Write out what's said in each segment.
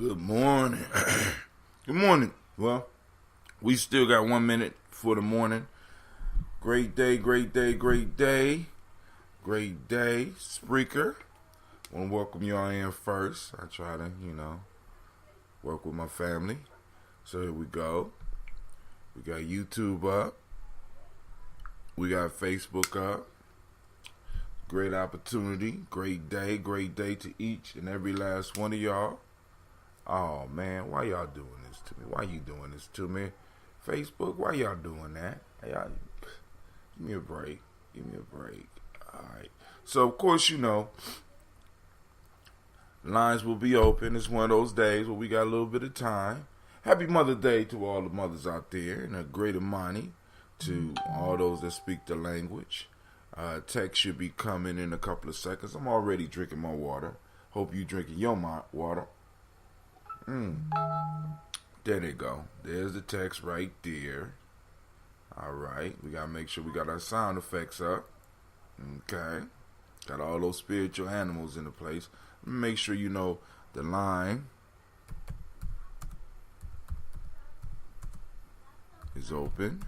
Good morning. Good morning. Well, we still got 1 minute for the morning. Great day, great day, great day. Great day. Spreaker. I want to welcome you all in first. I try to, work with my family. So here we go. We got YouTube up. We got Facebook up. Great opportunity. Great day to each and every last one of y'all. Oh, man, why y'all doing this to me? Why you doing this to me? Facebook, why y'all doing that? Y'all, give me a break. Give me a break. All right. So, of course, lines will be open. It's one of those days where we got a little bit of time. Happy Mother's Day to all the mothers out there, and a great Imani to all those that speak the language. Text should be coming in a couple of seconds. I'm already drinking my water. Hope you drinking your water. There they go. There's the text right there. All right. We got to make sure we got our sound effects up. Okay. Got all those spiritual animals in the place. Make sure you know the line is open.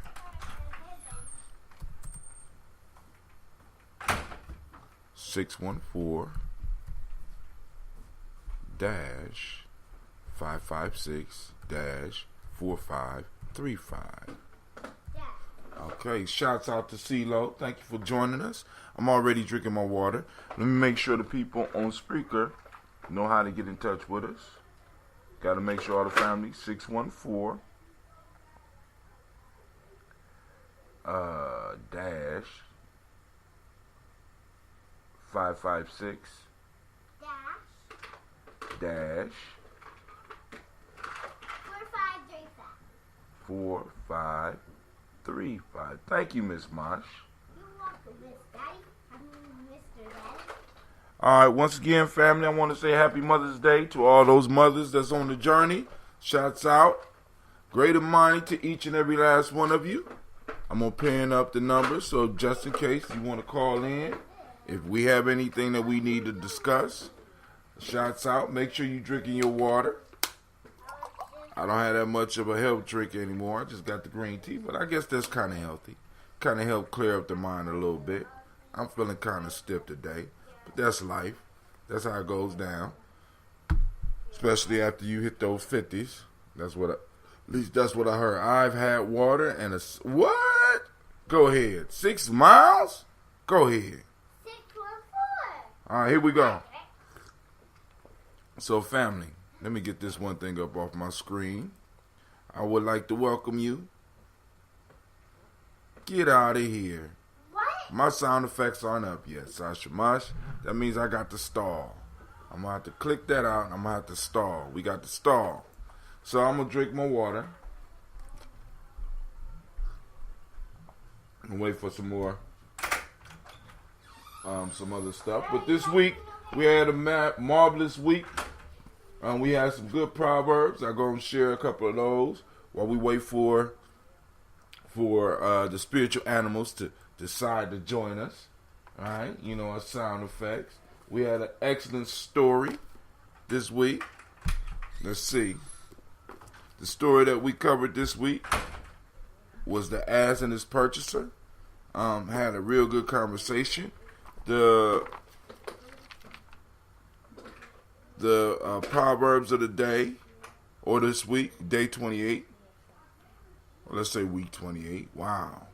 (556-4535). Okay, shouts out to CeeLo. Thank you for joining us. I'm already drinking my water. Let me make sure the people on Spreaker know how to get in touch with us. Got to make sure all the family, 614 556 4535. Thank you, Miss Mosh. You're welcome, Miss Daddy. Mr. Daddy. All right, once again, family, I want to say Happy Mother's Day to all those mothers that's on the journey. Shouts out. Great Imani to each and every last one of you. I'm going to pin up the numbers, so just in case you want to call in, if we have anything that we need to discuss, shouts out. Make sure you're drinking your water. I don't have that much of a health drink anymore. I just got the green tea, but I guess that's kind of healthy. Kind of help clear up the mind a little bit. I'm feeling kind of stiff today, but that's life. That's how it goes down, especially after you hit those 50s. At least that's what I heard. I've had water and what? Go ahead. 6 miles? Go ahead. 614. All right, here we go. So, family, let me get this one thing up off my screen. I would like to welcome you. Get out of here. What? My sound effects aren't up yet, Sasha Mush. That means I got to stall. I'm going to have to click that out, and I'm going to have to stall. We got to stall. So, I'm going to drink my water. And wait for some more, some other stuff. But this week, we had a marvelous week. We had some good proverbs. I'm going to share a couple of those while we wait for the spiritual animals to decide to join us. All right, our sound effects. We had an excellent story this week. Let's see. The story that we covered this week was the ass and his purchaser. Had a real good conversation. The Proverbs of the day, or this week, day 28. Well, let's say week 28. Wow.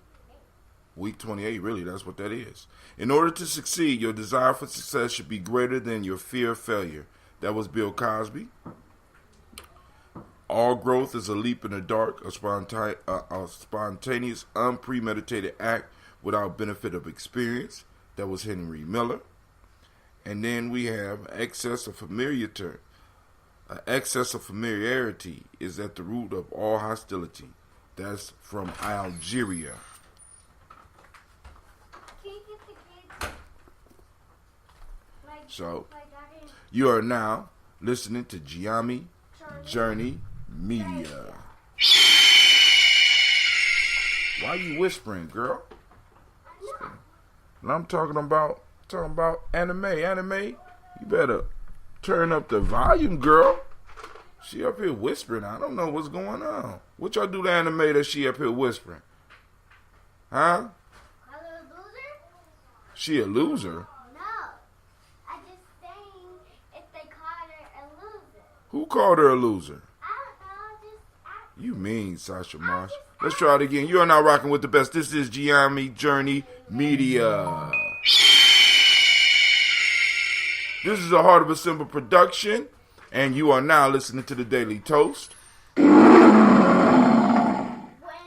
Week 28, really, that's what that is. In order to succeed, your desire for success should be greater than your fear of failure. That was Bill Cosby. All growth is a leap in the dark, a spontaneous, unpremeditated act without benefit of experience. That was Henry Miller. And then we have excess of familiarity. Excess of familiarity is at the root of all hostility. That's from Algeria. Can you get the kids? So, you are now listening to Gye-Nyame Journey Media. Why are you whispering, girl? And I'm talking about anime. You better turn up the volume, girl. She up here whispering. I don't know what's going on. What y'all do to Anime that she up here whispering? Huh? Call her a loser? She a loser? No. I just saying if they called her a loser. Who called her a loser? I don't know. Just You mean, Sasha Marsh. Let's try it again. You are now rocking with the best. This is Gye-Nyame Journey Media. This is a Heart of a Simple production, and you are now listening to the Daily Toast. when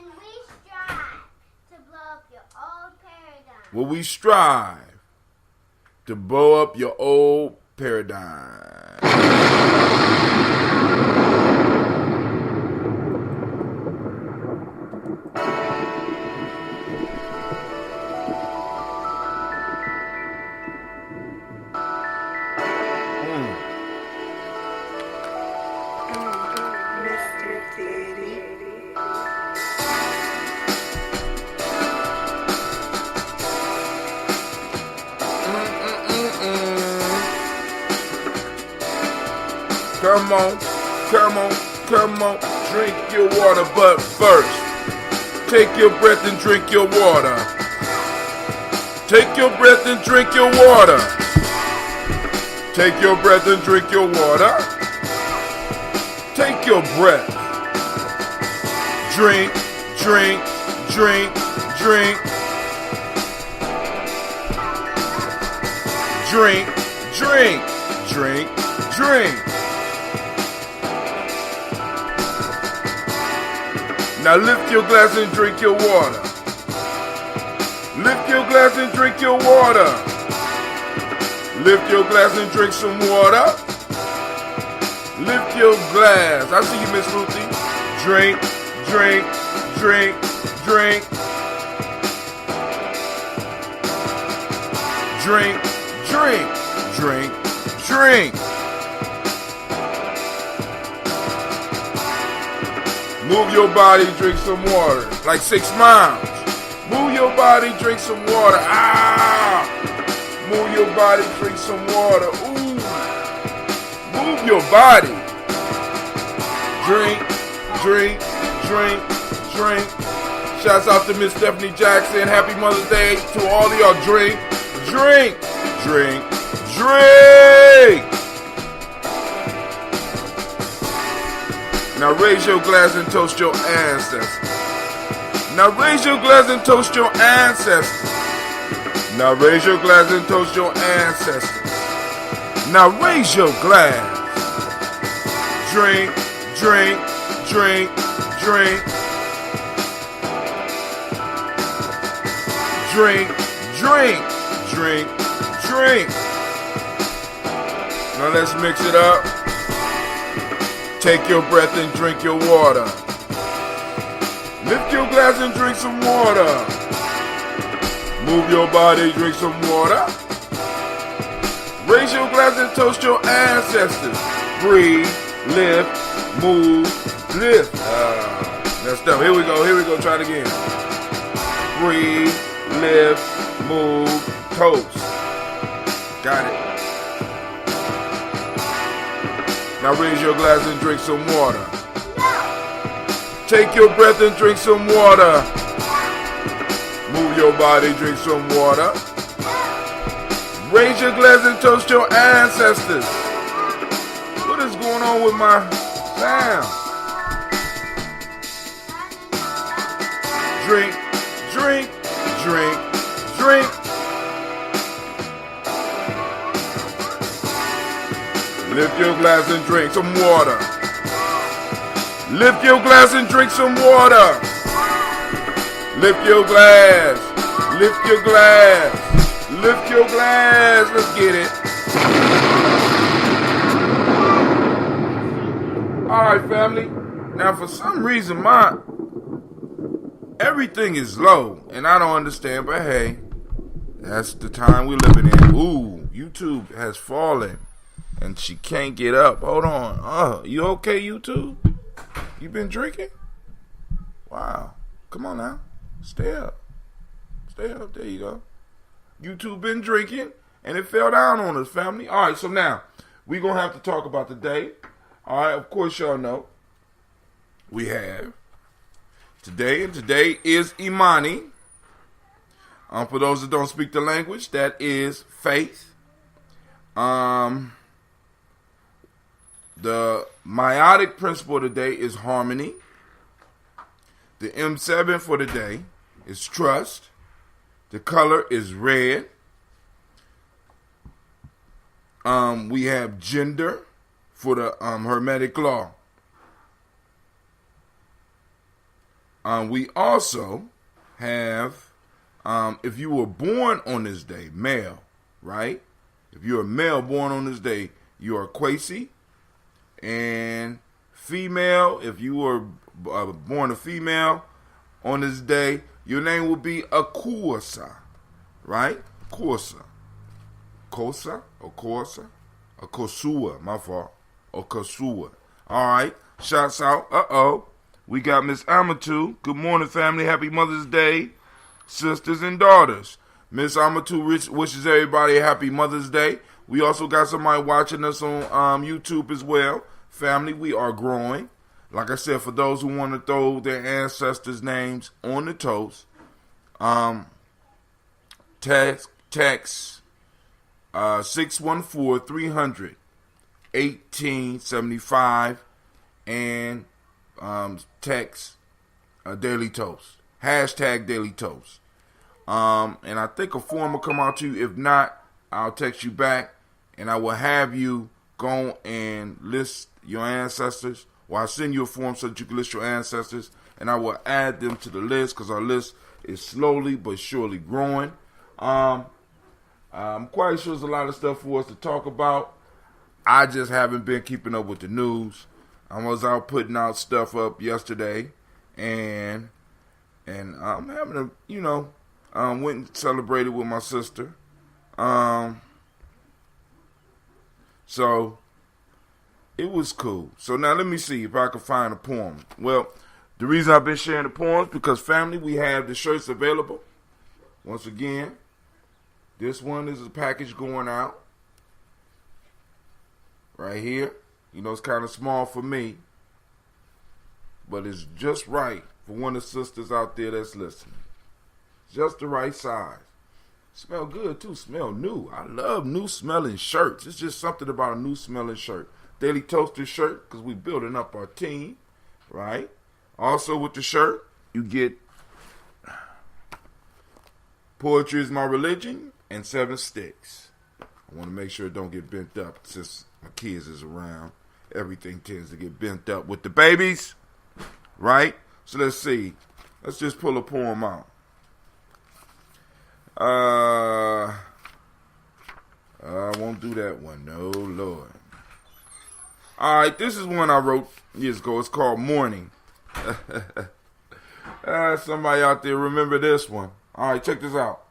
we strive to blow up your old paradigm. Where we strive to blow up your old paradigm. Come on, come on, come on, drink your water, but first, take your breath and drink your water. Take your breath and drink your water. Take your breath and drink your water. Take your breath. Drink, drink, drink, drink. Drink, drink, drink, drink. Now lift your glass and drink your water. Lift your glass and drink your water. Lift your glass and drink some water. Lift your glass. I see you, Miss Ruthie. Drink, drink, drink, drink. Drink, drink, drink, drink. Move your body, drink some water. Like 6 miles. Move your body, drink some water. Ah! Move your body, drink some water. Ooh! Move your body. Drink, drink, drink, drink. Shouts out to Miss Stephanie Jackson. Happy Mother's Day to all of y'all. Drink, drink, drink, drink. Now raise your glass and toast your ancestors. Now raise your glass and toast your ancestors. Now raise your glass and toast your ancestors. Now raise your glass. Drink, drink, drink, drink. Drink, drink, drink, drink. Now let's mix it up. Take your breath and drink your water. Lift your glass and drink some water. Move your body, drink some water. Raise your glass and toast your ancestors. Breathe, lift, move, lift. That's done. Here we go, try it again. Breathe, lift, move, toast. Got it. Now raise your glass and drink some water. Take your breath and drink some water. Move your body, drink some water. Raise your glass and toast your ancestors. What is going on with my sound? Drink, drink, drink, drink. Lift your glass and drink some water. Lift your glass and drink some water. Lift your glass. Lift your glass. Lift your glass. Let's get it. Alright, family. Now, for some reason, everything is low, and I don't understand, but hey, that's the time we're living in. Ooh, YouTube has fallen, and she can't get up. Hold on. You okay, YouTube? You been drinking? Wow. Come on now. Stay up. Stay up. There you go. YouTube been drinking, and it fell down on us, family. All right, so now we're going to have to talk about today. All right, of course y'all know we have today, and today is Imani. For those that don't speak the language, that is faith. The meiotic principle today is harmony. The M7 for today is trust. The color is red. We have gender for the Hermetic law. We also have, if you were born on this day, male, right? If you're a male born on this day, you are Quasi. And female, if you were born a female on this day, your name will be Akwuosa, right? Kosa. Kosa or Kosa? Okosua, my fault. Okosua. All right. Shouts out. We got Miss Amatu. Good morning, family. Happy Mother's Day, sisters and daughters. Miss Amatu wishes everybody a happy Mother's Day. We also got somebody watching us on YouTube as well. Family, we are growing. Like I said, for those who want to throw their ancestors' names on the toast, text 614-300-1875 and text Daily Toast. Hashtag Daily Toast. And I think a form will come out to you. If not, I'll text you back and I will have you go and list your ancestors. Or I'll send you a form so that you can list your ancestors, and I will add them to the list because our list is slowly but surely growing. I'm quite sure there's a lot of stuff for us to talk about. I just haven't been keeping up with the news. I was out putting out stuff up yesterday, and I'm having a, went and celebrated with my sister. So it was cool. So now let me see if I can find a poem. Well, the reason I've been sharing the poems because, family, we have the shirts available. Once again, this one is a package going out right here. It's kind of small for me, but it's just right for one of the sisters out there that's listening. Just the right size. Smell good too. Smell new. I love new smelling shirts. It's just something about a new smelling shirt. Daily Toaster shirt, because we building up our team, right? Also with the shirt, you get Poetry is My Religion and 7 sticks. I want to make sure it don't get bent up since my kids is around. Everything tends to get bent up with the babies, right? So let's see. Let's just pull a poem out. I won't do that one. No, Lord. All right, this is one I wrote years ago. It's called Morning. Somebody out there remember this one. All right, check this out.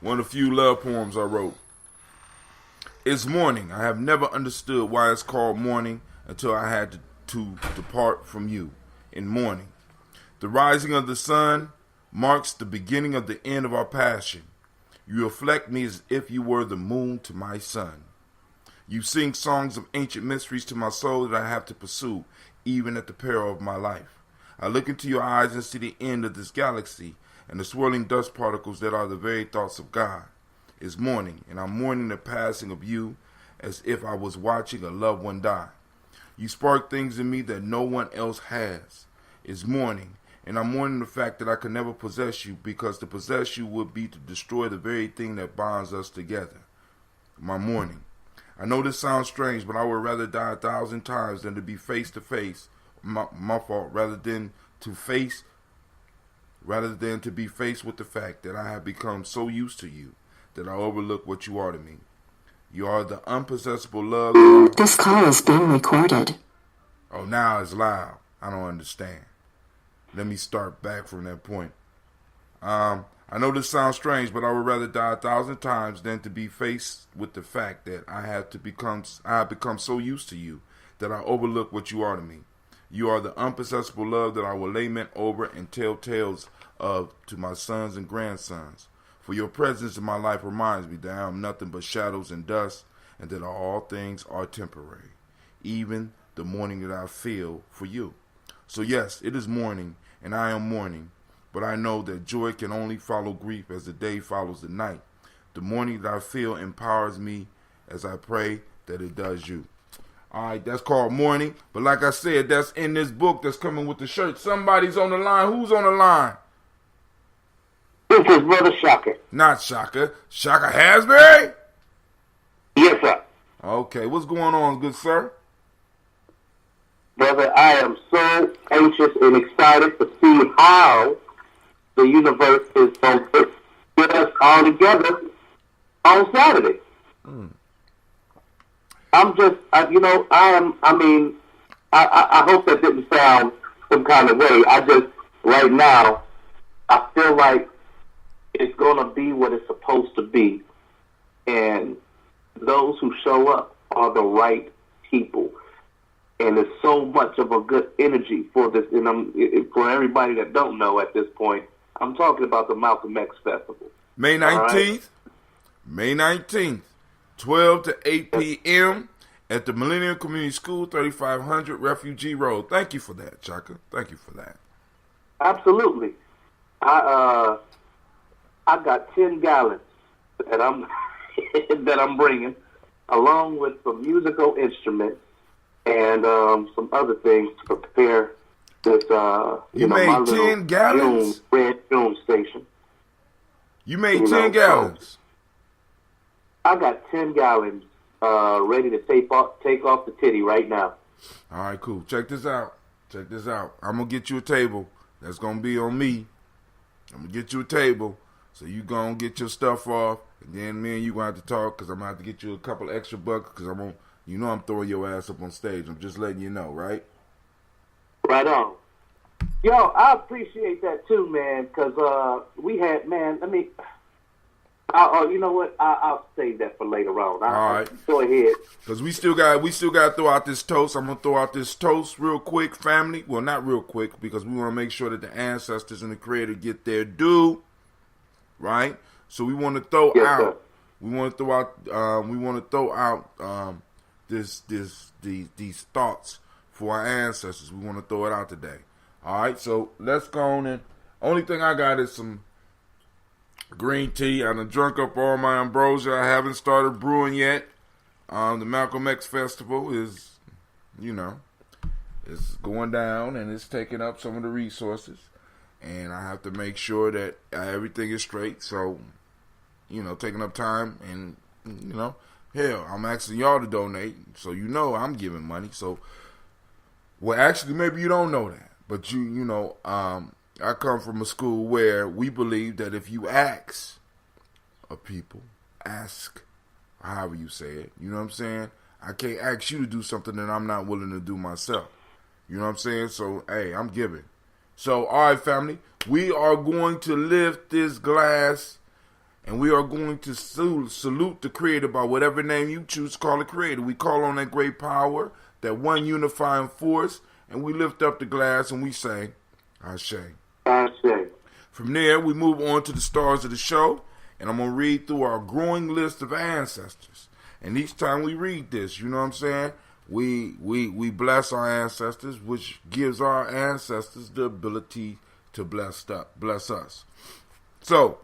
One of the few love poems I wrote. It's morning. I have never understood why it's called morning until I had to depart from you in mourning. The rising of the sun marks the beginning of the end of our passion. You reflect me as if you were the moon to my sun. You sing songs of ancient mysteries to my soul that I have to pursue, even at the peril of my life. I look into your eyes and see the end of this galaxy and the swirling dust particles that are the very thoughts of God. It's morning, and I'm mourning the passing of you as if I was watching a loved one die. You spark things in me that no one else has. It's morning, and I'm mourning the fact that I could never possess you because to possess you would be to destroy the very thing that binds us together. My morning. I know this sounds strange, but I would rather die 1,000 times than to be face to face. My fault. Rather than to be faced with the fact that I have become so used to you that I overlook what you are to me. You are the unpossessable love. This call is being recorded. Oh, now it's loud. I don't understand. Let me start back from that point. I know this sounds strange, but I would rather die 1,000 times than to be faced with the fact that I have become so used to you that I overlook what you are to me. You are the unpossessable love that I will lament over and tell tales of to my sons and grandsons. For your presence in my life reminds me that I am nothing but shadows and dust, and that all things are temporary, even the mourning that I feel for you. So yes, it is mourning, and I am mourning, but I know that joy can only follow grief as the day follows the night. The mourning that I feel empowers me as I pray that it does you. All right, that's called mourning. But like I said, that's in this book that's coming with the shirt. Somebody's on the line. Who's on the line? This is Brother Shaka. Not Shaka. Shaka Hasbury? Yes, sir. Okay, what's going on, good sir? Brother, I am so anxious and excited to see how the universe is going to get us all together on Saturday. I'm just, I hope that didn't sound some kind of way. Right now, I feel like it's going to be what it's supposed to be. And those who show up are the right people. And there's so much of a good energy for this. And for everybody that don't know at this point, I'm talking about the Malcolm X Festival. May 19th. Right? May 19th. 12 to 8 p.m. at the Millennium Community School, 3500 Refugee Road. Thank you for that, Chaka. Thank you for that. Absolutely. I got 10 gallons that I'm that I'm bringing, along with some musical instruments and some other things to prepare this. You made my 10 gallons. Red Film Station. You made 10 gallons. So I got 10 gallons ready to take off the titty right now. All right, cool. Check this out. I'm going to get you a table. That's going to be on me. I'm going to get you a table. So you going to get your stuff off. And then me and you going to have to talk because I'm going to have to get you a couple extra bucks because I'm throwing your ass up on stage. I'm just letting you know, right? Right on. Yo, I appreciate that too, man, because we had, man, you know what? I'll save that for later on. All right. Go ahead. Because we still got to throw out this toast. I'm going to throw out this toast real quick, family. Well, not real quick, because we want to make sure that the ancestors and the Creator get their due, right? So we want to throw out. Sir. We want to throw out these thoughts for our ancestors. We want to throw it out today. All right. So let's go on and. Only thing I got is some green tea. I done drunk up all my ambrosia. I haven't started brewing yet. The Malcolm X Festival is, it's going down and it's taking up some of the resources. And I have to make sure that everything is straight. So, taking up time and, hell, I'm asking y'all to donate. So, I'm giving money. So, well, actually, maybe you don't know that. But, I come from a school where we believe that if you ask however you say it, you know what I'm saying? I can't ask you to do something that I'm not willing to do myself. You know what I'm saying? So, hey, I'm giving. So, all right, family, we are going to lift this glass and we are going to salute the Creator by whatever name you choose to call the Creator. We call on that great power, that one unifying force, and we lift up the glass and we say, Ashe. Ashe. From there, we move on to the stars of the show, and I'm going to read through our growing list of ancestors. And each time we read this, you know what I'm saying, we bless our ancestors, which gives our ancestors the ability to bless us. So,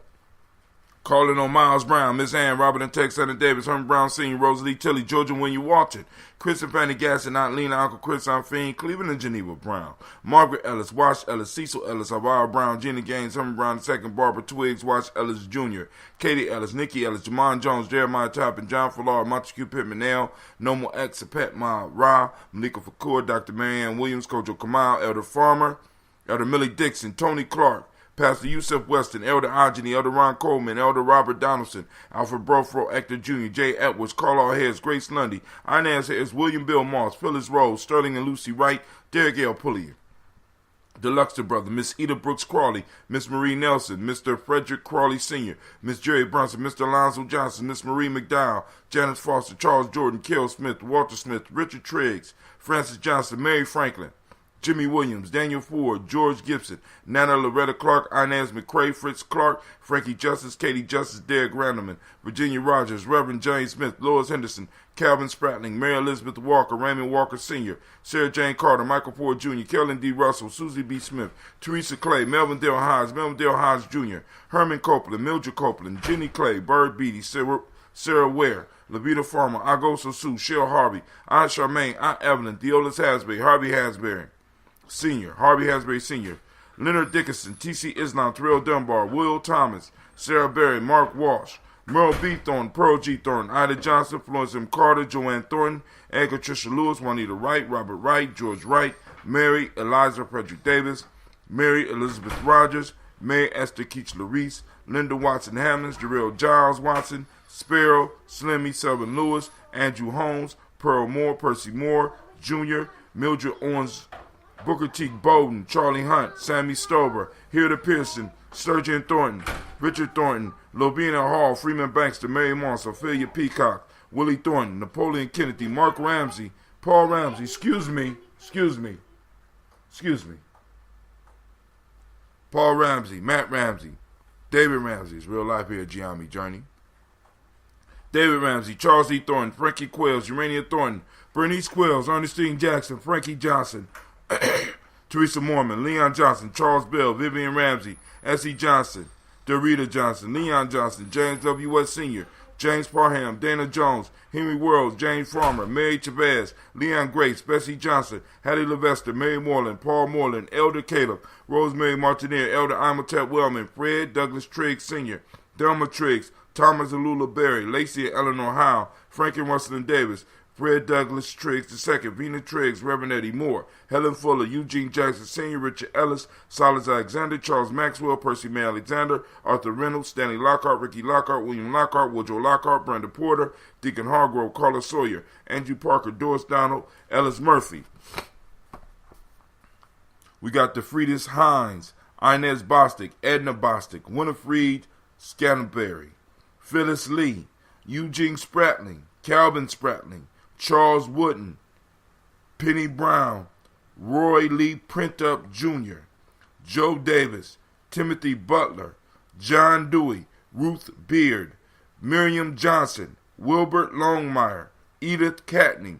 calling on Miles Brown, Miss Ann, Robert and Tex, Anna Davis, Herman Brown Sr., Rosalie Tilley, Georgia when you watching, Chris and Fanny Gasson, Aunt Lena, Uncle Chris, Aunt Fiend, Cleveland and Geneva Brown, Margaret Ellis, Wash Ellis, Cecil Ellis, Alvaro Brown, Gina Gaines, Herman Brown II, Barbara Twiggs, Wash Ellis Jr., Katie Ellis, Nikki Ellis, Jamon Jones, Jeremiah Toppin, John Fallard, Montague Pittman, Nell, Nomo X, Pet Ma Ra, Malika Fakur, Dr. Marianne Williams, Kojo Kamal, Elder Farmer, Elder Millie Dixon, Tony Clark, Pastor Yusuf Weston, Elder Ajani, Elder Ron Coleman, Elder Robert Donaldson, Alfred Brofro, Hector Jr., Jay Edwards, Carl Harris, Grace Lundy, Inez Harris, William Bill Moss, Phyllis Rose, Sterling and Lucy Wright, Derek L. Pullier, Deluxe Brother, Miss Eda Brooks Crawley, Miss Marie Nelson, Mr. Frederick Crawley Sr., Miss Jerry Brunson, Mr. Alonzo Johnson, Miss Marie McDowell, Janice Foster, Charles Jordan, Kel Smith, Walter Smith, Richard Triggs, Francis Johnson, Mary Franklin, Jimmy Williams, Daniel Ford, George Gibson, Nana Loretta Clark, Inez McCrae, Fritz Clark, Frankie Justice, Katie Justice, Derek Randleman, Virginia Rogers, Reverend James Smith, Lois Henderson, Calvin Spratling, Mary Elizabeth Walker, Raymond Walker Sr., Sarah Jane Carter, Michael Ford Jr., Kellen D. Russell, Susie B. Smith, Teresa Clay, Melvin Dale Hines Jr., Herman Copeland, Mildred Copeland, Jenny Clay, Bird Beatty, Sarah Ware, Levita Farmer, Agoso Sue, Cheryl Harvey, Aunt Charmaine, Aunt Evelyn, Theolis Hasbury, Harvey Hasbury Sr., Leonard Dickinson, T.C. Islam, Terrell Dunbar, Will Thomas, Sarah Berry, Mark Walsh, Merle B. Thornton, Pearl G. Thornton, Ida Johnson, Florence M. Carter, Joanne Thornton, Edgar Tricia Lewis, Juanita Wright, Robert Wright, George Wright, Mary Eliza Frederick Davis, Mary Elizabeth Rogers, Mary Esther Keachler Reese, Linda Watson Hammonds, Jarrell Giles Watson, Sparrow, Slimmy Selvin Lewis, Andrew Holmes, Pearl Moore, Percy Moore, Jr., Mildred Owens, Booker T. Bowden, Charlie Hunt, Sammy Stover, Hilda Pearson, Sturgeon Thornton, Richard Thornton, Lobina Hall, Freeman Bankster, Mary Moss, Ophelia Peacock, Willie Thornton, Napoleon Kennedy, Mark Ramsey, Paul Ramsey, Paul Ramsey, Matt Ramsey, David Ramsey, is real life here at Gye-Nyame Journey. David Ramsey, Charles E. Thornton, Frankie Quills, Urania Thornton, Bernice Quills, Ernestine Jackson, Frankie Johnson, Teresa Mormon, Leon Johnson, Charles Bell, Vivian Ramsey, S.E. Johnson, Dorita Johnson, Leon Johnson, James W. West Sr., James Parham, Dana Jones, Henry Worrells, James Farmer, Mary Chavez, Leon Grace, Bessie Johnson, Hattie Levester, Mary Moreland, Paul Moreland, Elder Caleb, Rosemary Martineer, Elder Imhotep Wellman, Fred Douglas Triggs Sr., Delma Triggs, Thomas Alula Berry, Lacey and Eleanor Howe, Frank and Russell Davis, Fred Douglas Triggs II, Vina Triggs, Reverend Eddie Moore, Helen Fuller, Eugene Jackson Sr., Richard Ellis, Silas Alexander, Charles Maxwell, Percy May Alexander, Arthur Reynolds, Stanley Lockhart, Ricky Lockhart, William Lockhart, Woodrow Lockhart, Brenda Porter, Deacon Hargrove, Carla Sawyer, Andrew Parker, Doris Donald, Ellis Murphy. We got DeFriedis Hines, Inez Bostic, Edna Bostic, Winifred Scantleberry, Phyllis Lee, Eugene Spratling, Calvin Spratling, Charles Wooden, Penny Brown, Roy Lee Printup Jr., Joe Davis, Timothy Butler, John Dewey, Ruth Beard, Miriam Johnson, Wilbert Longmire, Edith Catney,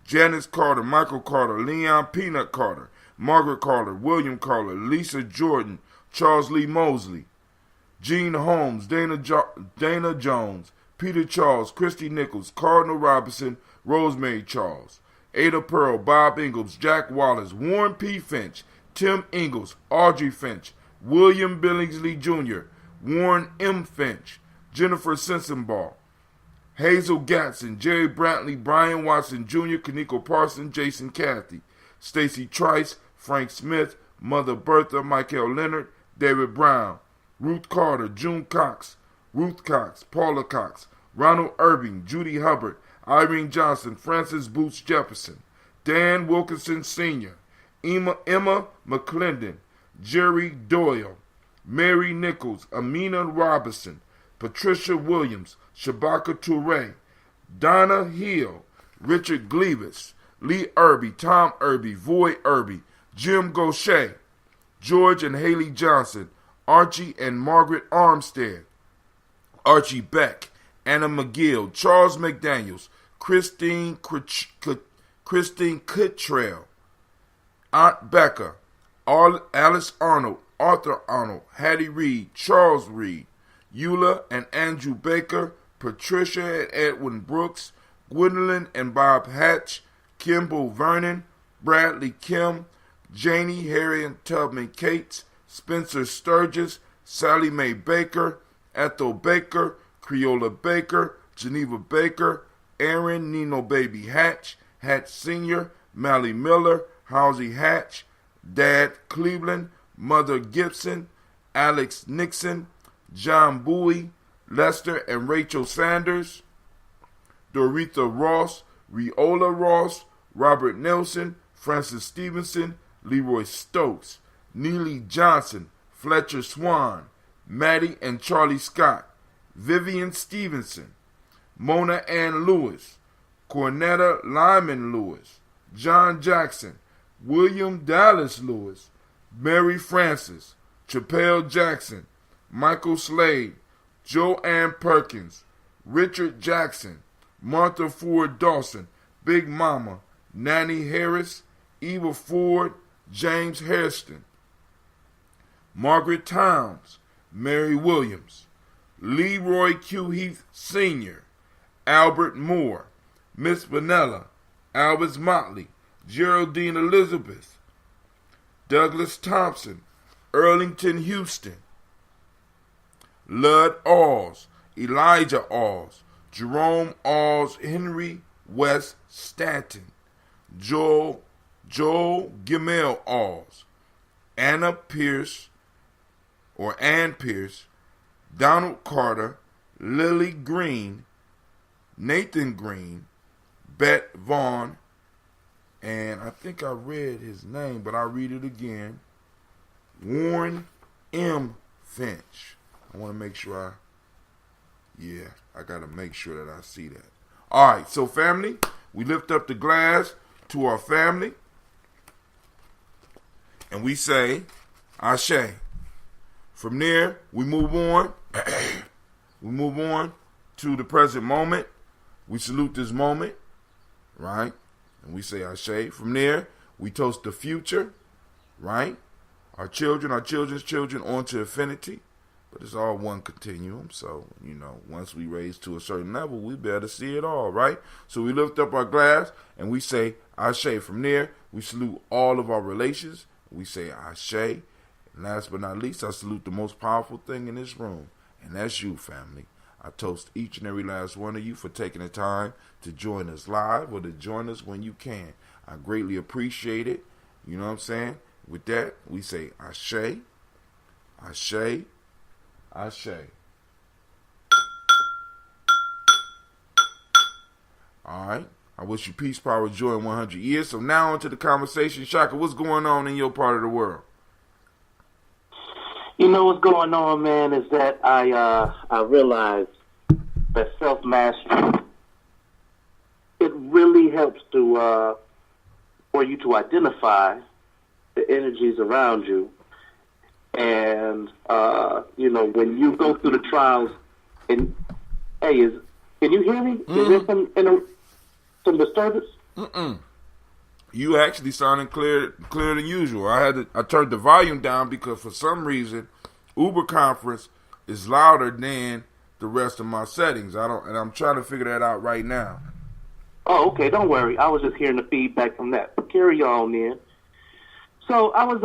Janice Carter, Michael Carter, Leon Peanut Carter, Margaret Carter, William Carter, Lisa Jordan, Charles Lee Mosley, Gene Holmes, Dana Jones, Peter Charles, Christy Nichols, Cardinal Robinson, Rosemary Charles, Ada Pearl, Bob Ingalls, Jack Wallace, Warren P. Finch, Tim Ingalls, Audrey Finch, William Billingsley Jr., Warren M. Finch, Jennifer Sensenbaugh, Hazel Gatson, Jerry Brantley, Brian Watson Jr., Kaniko Parson, Jason Cathy, Stacy Trice, Frank Smith, Mother Bertha, Michael Leonard, David Brown, Ruth Carter, June Cox, Ruth Cox, Paula Cox, Ronald Irving, Judy Hubbard, Irene Johnson, Francis Boots Jefferson, Dan Wilkinson Sr., Emma McClendon, Jerry Doyle, Mary Nichols, Amina Robinson, Patricia Williams, Shabaka Toure, Donna Hill, Richard Gleavis, Lee Irby, Tom Irby, Voy Irby, Jim Gaucher, George and Haley Johnson, Archie and Margaret Armstead, Archie Beck, Anna McGill, Charles McDaniels, Christine Cottrell, Aunt Becca, Alice Arnold, Arthur Arnold, Hattie Reed, Charles Reed, Eula and Andrew Baker, Patricia and Edwin Brooks, Gwendolyn and Bob Hatch, Kimball Vernon, Bradley Kim, Janie, Harry and Tubman Cates, Spencer Sturgis, Sally Mae Baker, Ethel Baker, Creola Baker, Geneva Baker, Aaron Nino Baby Hatch, Hatch Sr., Mally Miller, Halsey Hatch, Dad Cleveland, Mother Gibson, Alex Nixon, John Bowie, Lester and Rachel Sanders, Doretha Ross, Riola Ross, Robert Nelson, Francis Stevenson, Leroy Stokes, Neely Johnson, Fletcher Swan, Maddie and Charlie Scott, Vivian Stevenson, Mona Ann Lewis, Cornetta Lyman Lewis, John Jackson, William Dallas Lewis, Mary Frances, Chappelle Jackson, Michael Slade, Joanne Perkins, Richard Jackson, Martha Ford Dawson, Big Mama, Nanny Harris, Eva Ford, James Hairston, Margaret Towns, Mary Williams, Leroy Q. Heath Sr., Albert Moore, Miss Vanilla, Albus Motley, Geraldine Elizabeth, Douglas Thompson, Erlington Houston, Lud Alls, Elijah Alls, Jerome Alls, Henry West Stanton, Joel Gimel Alls, Ann Pierce, Donald Carter, Lily Green, Nathan Green, Bet Vaughn, and I think I read his name, but I'll read it again. Warren M. Finch. I want to make sure I got to make sure that I see that. All right, so family, we lift up the glass to our family, and we say, Ashe. From there, we move on. We move on to the present moment. We salute this moment, right? And we say Ashe. From there, we toast the future, right? Our children, our children's children, on to infinity. But it's all one continuum. So, once we raise to a certain level, we better see it all, right? So we lift up our glass and we say Ashe. From there, we salute all of our relations. We say Ashe. And last but not least, I salute the most powerful thing in this room. And that's you, family. I toast each and every last one of you for taking the time to join us live or to join us when you can. I greatly appreciate it. You know what I'm saying? With that, we say Ashe, Ashe, Ashe. All right. I wish you peace, power, joy, and 100 years. So now on to the conversation. Shaka, what's going on in your part of the world? You know what's going on, man, is that I realized that self-mastery, it really helps to for you to identify the energies around you. And, when you go through the trials, and, hey, can you hear me? Is there some disturbance? You actually sounding clearer than usual. I turned the volume down because for some reason Uber Conference is louder than the rest of my settings. And I'm trying to figure that out right now. Oh, okay. Don't worry. I was just hearing the feedback from that. But carry on, then. So I was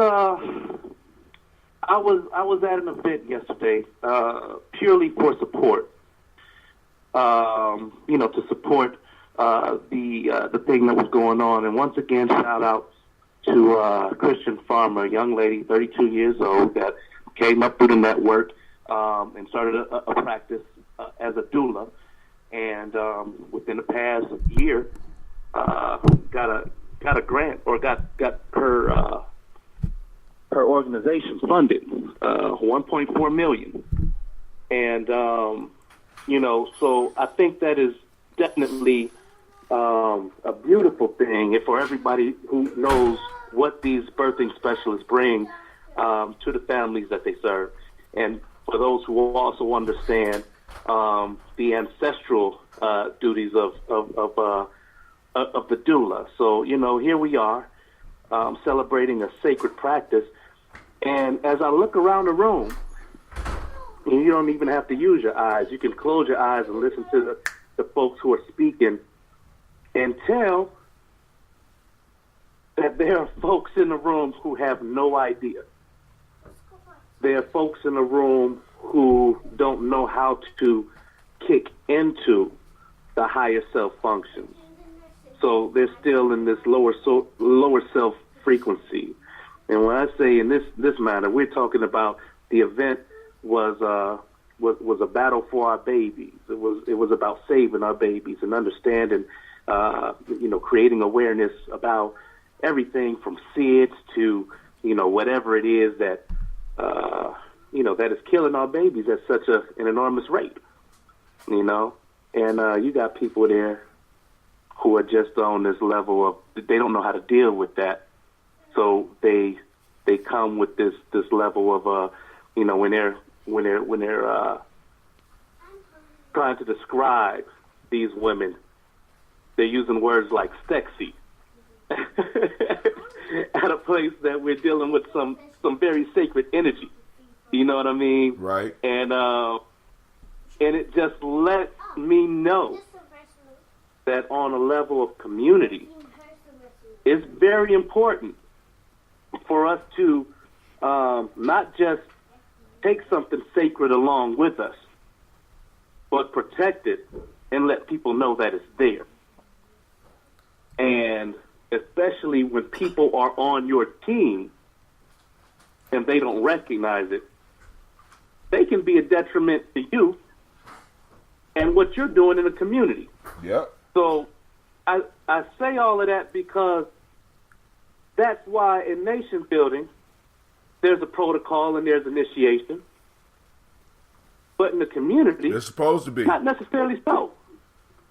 at an event yesterday, purely for support. To support the thing that was going on. And once again, shout out to Christian Farmer, a young lady, 32 years old, that came up through the network and started a practice as a doula. And within the past year, got a grant, or got her organization funded, $1.4 million. And so I think that is definitely a beautiful thing for everybody who knows what these birthing specialists bring to the families that they serve, and for those who also understand the ancestral duties of the doula. So here we are celebrating a sacred practice, and as I look around the room, and you don't even have to use your eyes. You can close your eyes and listen to the folks who are speaking, and tell that there are folks in the room who have no idea. There are folks in the room who don't know how to kick into the higher self functions. So they're still in this lower self frequency. And when I say in this matter, we're talking about the event was a battle for our babies. It was about saving our babies and understanding, creating awareness about everything from SIDS to, whatever it is that, that is killing our babies at such an enormous rate, and you got people there who are just on this level of, they don't know how to deal with that, So they come with this level of when they're trying to describe these women, they're using words like sexy at a place that we're dealing with some very sacred energy. You know what I mean? Right. And it just lets me know that on a level of community, it's very important for us to not just take something sacred along with us, but protect it and let people know that it's there. And especially when people are on your team and they don't recognize it, they can be a detriment to you and what you're doing in the community. Yep. So I say all of that because that's why in nation building, there's a protocol and there's initiation. But in the community, it's supposed to be. Not necessarily so.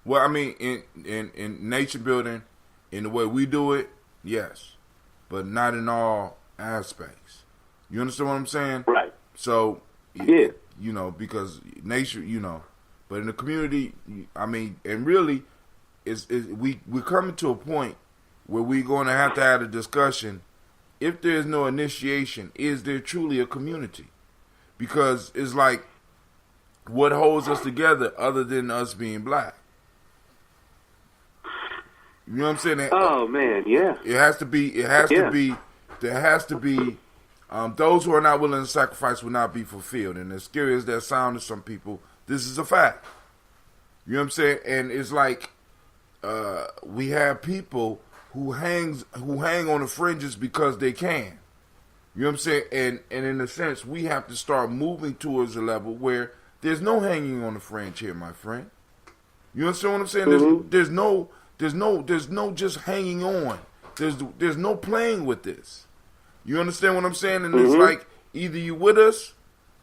Well, I mean, in nation building, in the way we do it, yes. But not in all aspects. You understand what I'm saying? Right. So, yeah. Because nation, but in the community, I mean, and really, we're coming to a point where we're going to have a discussion. If there is no initiation, is there truly a community? Because it's like, what holds us together other than us being black? You know what I'm saying? Oh man, yeah. It has to be. There has to be. Those who are not willing to sacrifice will not be fulfilled. And as scary as that sounds to some people, this is a fact. You know what I'm saying? And it's like we have people who hang on the fringes because they can. You know what I'm saying? And in a sense, we have to start moving towards a level where there's no hanging on the fringe here, my friend. You understand what I'm saying? Mm-hmm. There's no just hanging on. There's no playing with this. You understand what I'm saying? And it's like either you with us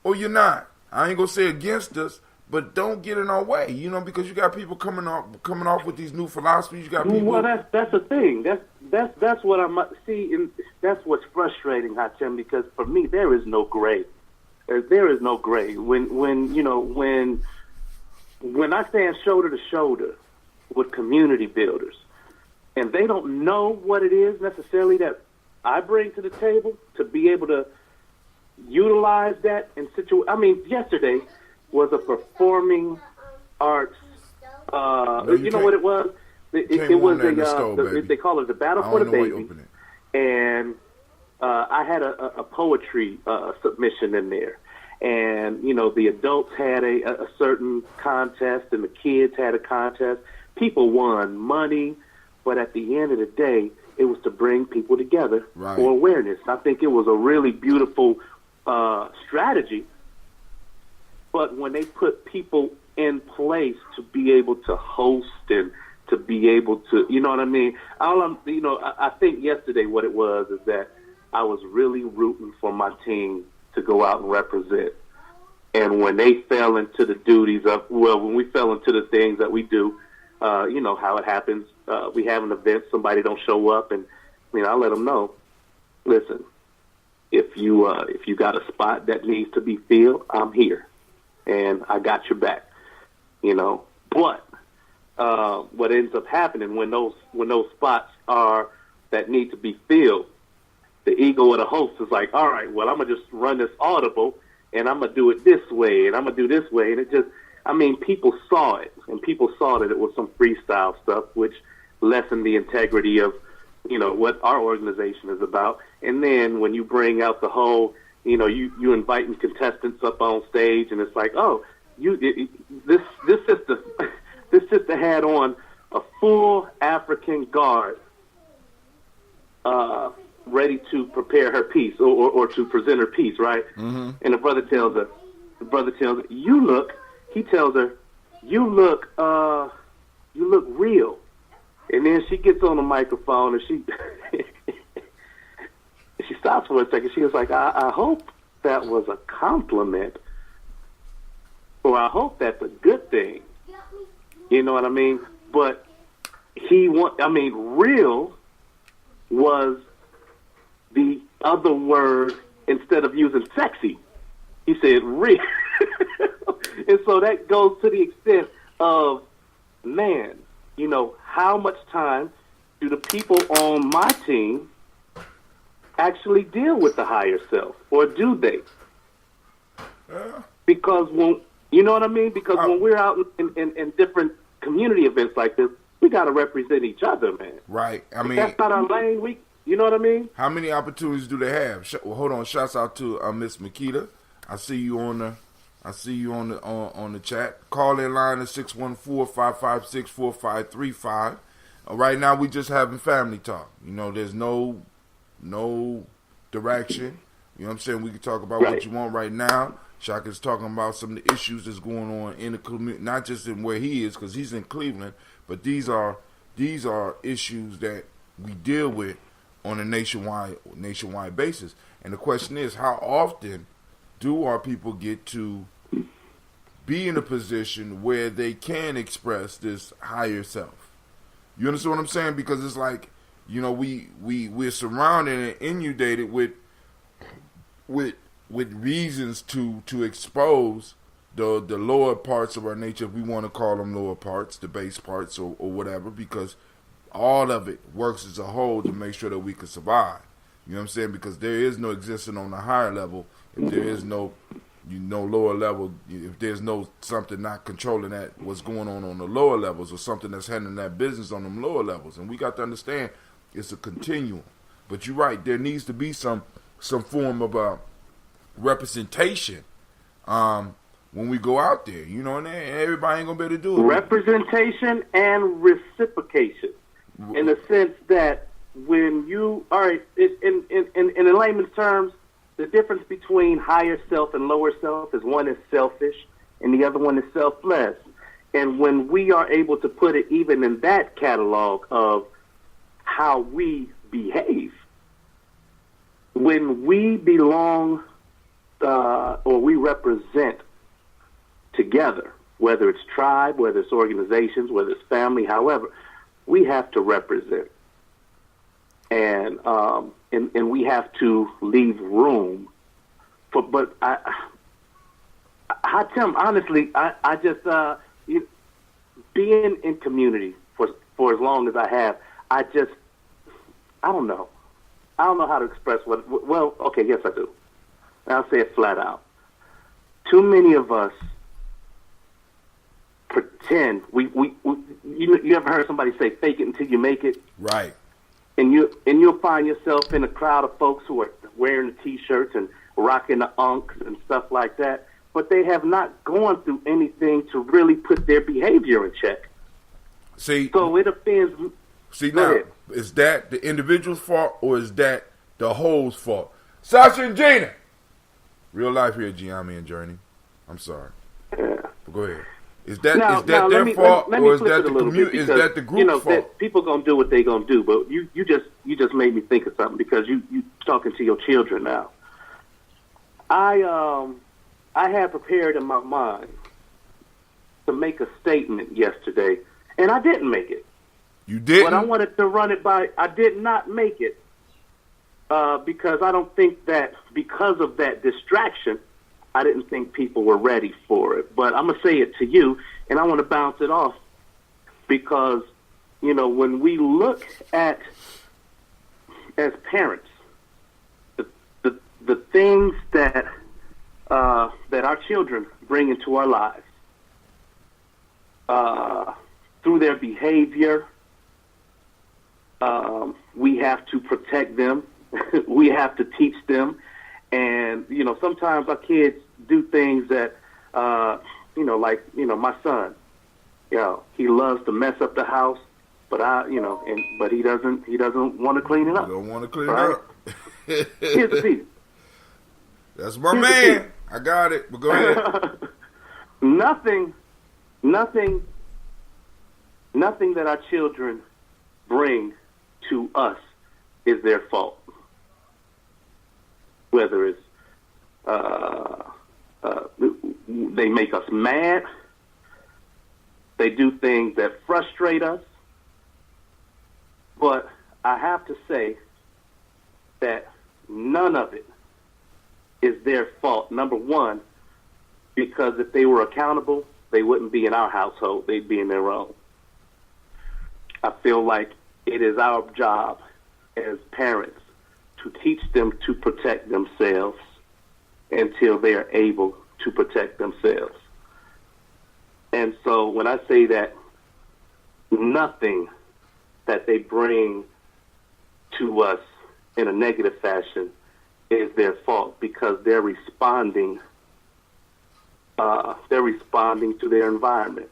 or you're not. I ain't gonna say against us, but don't get in our way. Because you got people coming off with these new philosophies. You got people. Well, that's the thing. That's what I'm see, and that's what's frustrating, Hachem. Because for me, there is no gray. There is no gray. When I stand shoulder to shoulder with community builders, and they don't know what it is necessarily that I bring to the table to be able to utilize that in I mean, yesterday was a performing arts. You know what it was? It was they call it the Battle for the Baby, and I had a poetry submission in there. And, the adults had a certain contest and the kids had a contest. People won money, but at the end of the day, it was to bring people together for awareness. I think it was a really beautiful strategy. But when they put people in place to be able to host and to be able to, you know what I mean? I think yesterday what it was is that I was really rooting for my team to go out and represent. And when they fell into the duties when we fell into the things that we do, you know how it happens. We have an event, somebody don't show up, and I let them know, listen, if you got a spot that needs to be filled, I'm here, and I got your back. But what ends up happening when those spots are that need to be filled, the ego of the host is like, all right, well, I'm going to just run this audible, and I'm going to do it this way, and I'm going to do this way. And it just, people saw it, and people saw that it was some freestyle stuff, which lessened the integrity of, what our organization is about. And then when you bring out the whole, you inviting contestants up on stage, and it's like, oh, this sister had on a full African guard, ready to prepare her piece or to present her piece, right? Mm-hmm. And the brother tells her, he tells her, you look real. And then she gets on the microphone and she she stops for a second. She was like, I hope that was a compliment, or I hope that's a good thing. You know what I mean? But real was the other word instead of using sexy. He said real. And so that goes to the extent of, man, how much time do the people on my team actually deal with the higher self, or do they? Because when, you know what I mean? Because when we're out in different community events like this, we got to represent each other, man. Right. I mean, if that's not our lane. You know what I mean? How many opportunities do they have? Well, hold on. Shouts out to Miss Makita. I see you on the chat. Call in line is 614-556-4535. Right now we just having family talk. There's no direction. You know what I'm saying? We can talk about what you want right now. Shaka's talking about some of the issues that's going on in the community, not just in where he is, because he's in Cleveland, but these are issues that we deal with on a nationwide basis. And the question is, how often do our people get to be in a position where they can express this higher self? You understand what I'm saying? Because it's like, we're surrounded and inundated with reasons to expose the lower parts of our nature, if we want to call them lower parts, the base parts or whatever, because all of it works as a whole to make sure that we can survive. You know what I'm saying? Because there is no existence on the higher level if there is no lower level, if there's no something not controlling that what's going on the lower levels, or something that's handling that business on them lower levels. And we got to understand it's a continuum. But you're right, there needs to be some form of representation when we go out there, and everybody ain't gonna be able to do it. Representation and reciprocation, in the sense that when you, all right, in layman's terms, the difference between higher self and lower self is one is selfish and the other one is selfless. And when we are able to put it even in that catalog of how we behave, when we belong or we represent together, whether it's tribe, whether it's organizations, whether it's family, however, we have to represent. And we have to leave room for. But Tim, honestly, I just being in community for as long as I have, I don't know. I don't know how to express what. Well, okay, yes, I do. I'll say it flat out. Too many of us pretend. You ever heard somebody say, "Fake it until you make it"? Right. And you'll find yourself in a crowd of folks who are wearing the T-shirts and rocking the unks and stuff like that, but they have not gone through anything to really put their behavior in check. See, so it offends. See, now, is that the individual's fault or is that the whole's fault? Sasha and Gina, real life here at Gye-Nyame and Journey. I'm sorry. Yeah. Go ahead. Is that their fault, or is that the community? Is that the group's fault? People gonna do what they gonna do, but you just made me think of something, because you talking to your children now. I had prepared in my mind to make a statement yesterday, and I didn't make it. You didn't? But I wanted to run it by. I did not make it because I don't think that because of that distraction, I didn't think people were ready for it. But I'm going to say it to you, and I want to bounce it off, because, when we look at, as parents, the things that our children bring into our lives, through their behavior, we have to protect them. We have to teach them. And, sometimes our kids do things that, my son, he loves to mess up the house, but but he doesn't want to clean it up. He don't want to clean it up. Here's the piece. That's my man. I got it, but go ahead. Nothing that our children bring to us is their fault. Whether it's they make us mad, they do things that frustrate us. But I have to say that none of it is their fault. Number one, because if they were accountable, they wouldn't be in our household. They'd be in their own. I feel like it is our job as parents to teach them to protect themselves until they are able to protect themselves. And so when I say that nothing that they bring to us in a negative fashion is their fault, because they're responding to their environment.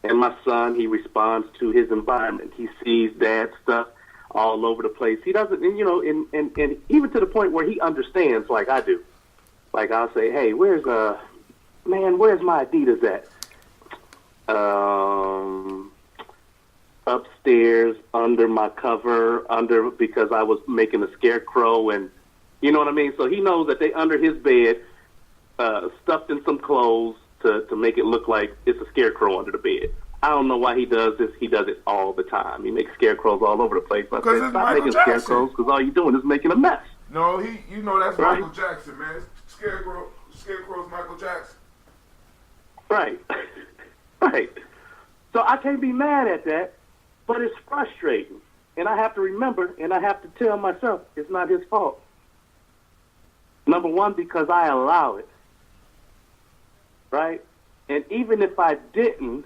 And my son, he responds to his environment. He sees dad stuff all over the place. He doesn't, and even to the point where he understands like I do. Like I'll say, hey, where's my Adidas at? Upstairs, under my cover, because I was making a scarecrow, and you know what I mean? So he knows that they under his bed, stuffed in some clothes to make it look like it's a scarecrow under the bed. I don't know why he does this. He does it all the time. He makes scarecrows all over the place. I say, stop making scarecrows, because all you're doing is making a mess. No, that's right? Michael Jackson, man. Scarecrow's Michael Jackson. Right. Right. So I can't be mad at that, but it's frustrating. And I have to remember, and I have to tell myself, it's not his fault. Number one, because I allow it. Right? And even if I didn't,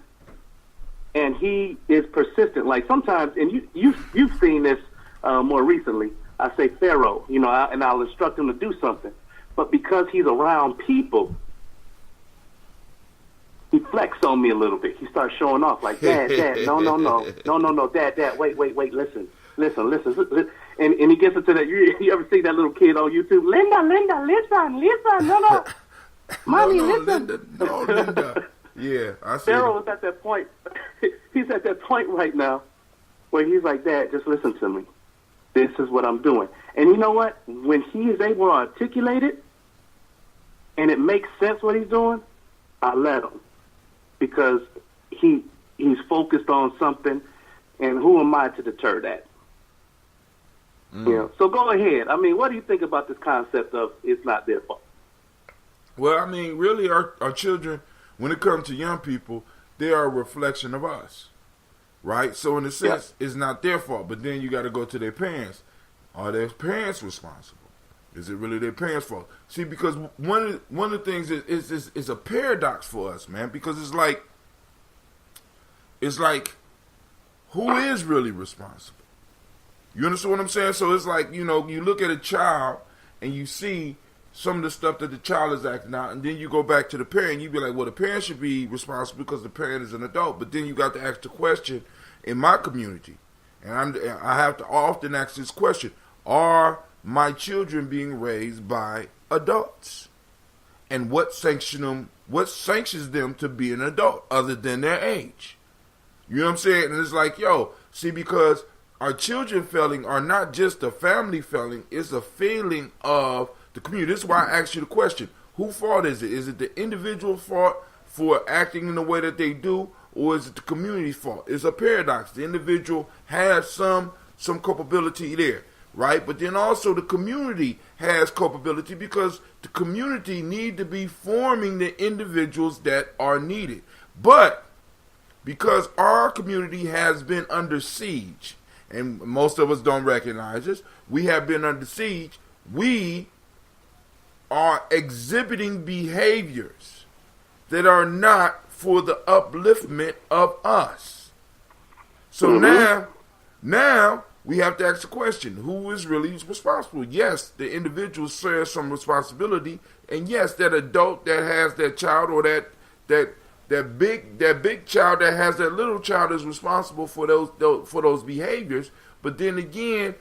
and he is persistent, like sometimes, and you've seen this more recently, I say Pharaoh, and I'll instruct him to do something. But because he's around people, he flexes on me a little bit. He starts showing off like, Dad, no, Dad, wait, listen. And he gets into that. You ever see that little kid on YouTube? Linda, listen, no. Mommy, listen. Linda. Yeah, I see. Pharaoh is at that point. He's at that point right now where he's like, Dad, just listen to me. This is what I'm doing. And you know what? When he is able to articulate it and it makes sense what he's doing, I let him. Because he's focused on something, and who am I to deter that? So go ahead. I mean, what do you think about this concept of it's not their fault? Well, I mean, really, our children, when it comes to young people, they are a reflection of us, right? So in a sense, it's not their fault. But then you got to go to their parents. Are their parents responsible? Is it really their parents' fault? See, because one of the things is a paradox for us, man. Because it's like, who is really responsible? You understand what I'm saying? So it's like, you look at a child and you see some of the stuff that the child is acting out, and then you go back to the parent, you be like, well, the parent should be responsible because the parent is an adult. But then you got to ask the question in my community, and I have to often ask this question: are my children being raised by adults? And what sanctions them to be an adult other than their age? You know what I'm saying? And it's like, because our children failing are not just a family failing, it's a failing of the community. This is why I asked you the question: whose fault is it? Is it the individual fault for acting in the way that they do, or is it the community's fault? It's a paradox. The individual has some culpability there, right? But then also the community has culpability, because the community need to be forming the individuals that are needed. But because our community has been under siege, and most of us don't recognize this, we have been under siege, we are exhibiting behaviors that are not for the upliftment of us. So now we have to ask the question: who is really responsible? Yes, the individual shares some responsibility, and yes, that adult that has that child, or that big child that has that little child is responsible for those behaviors. But then again,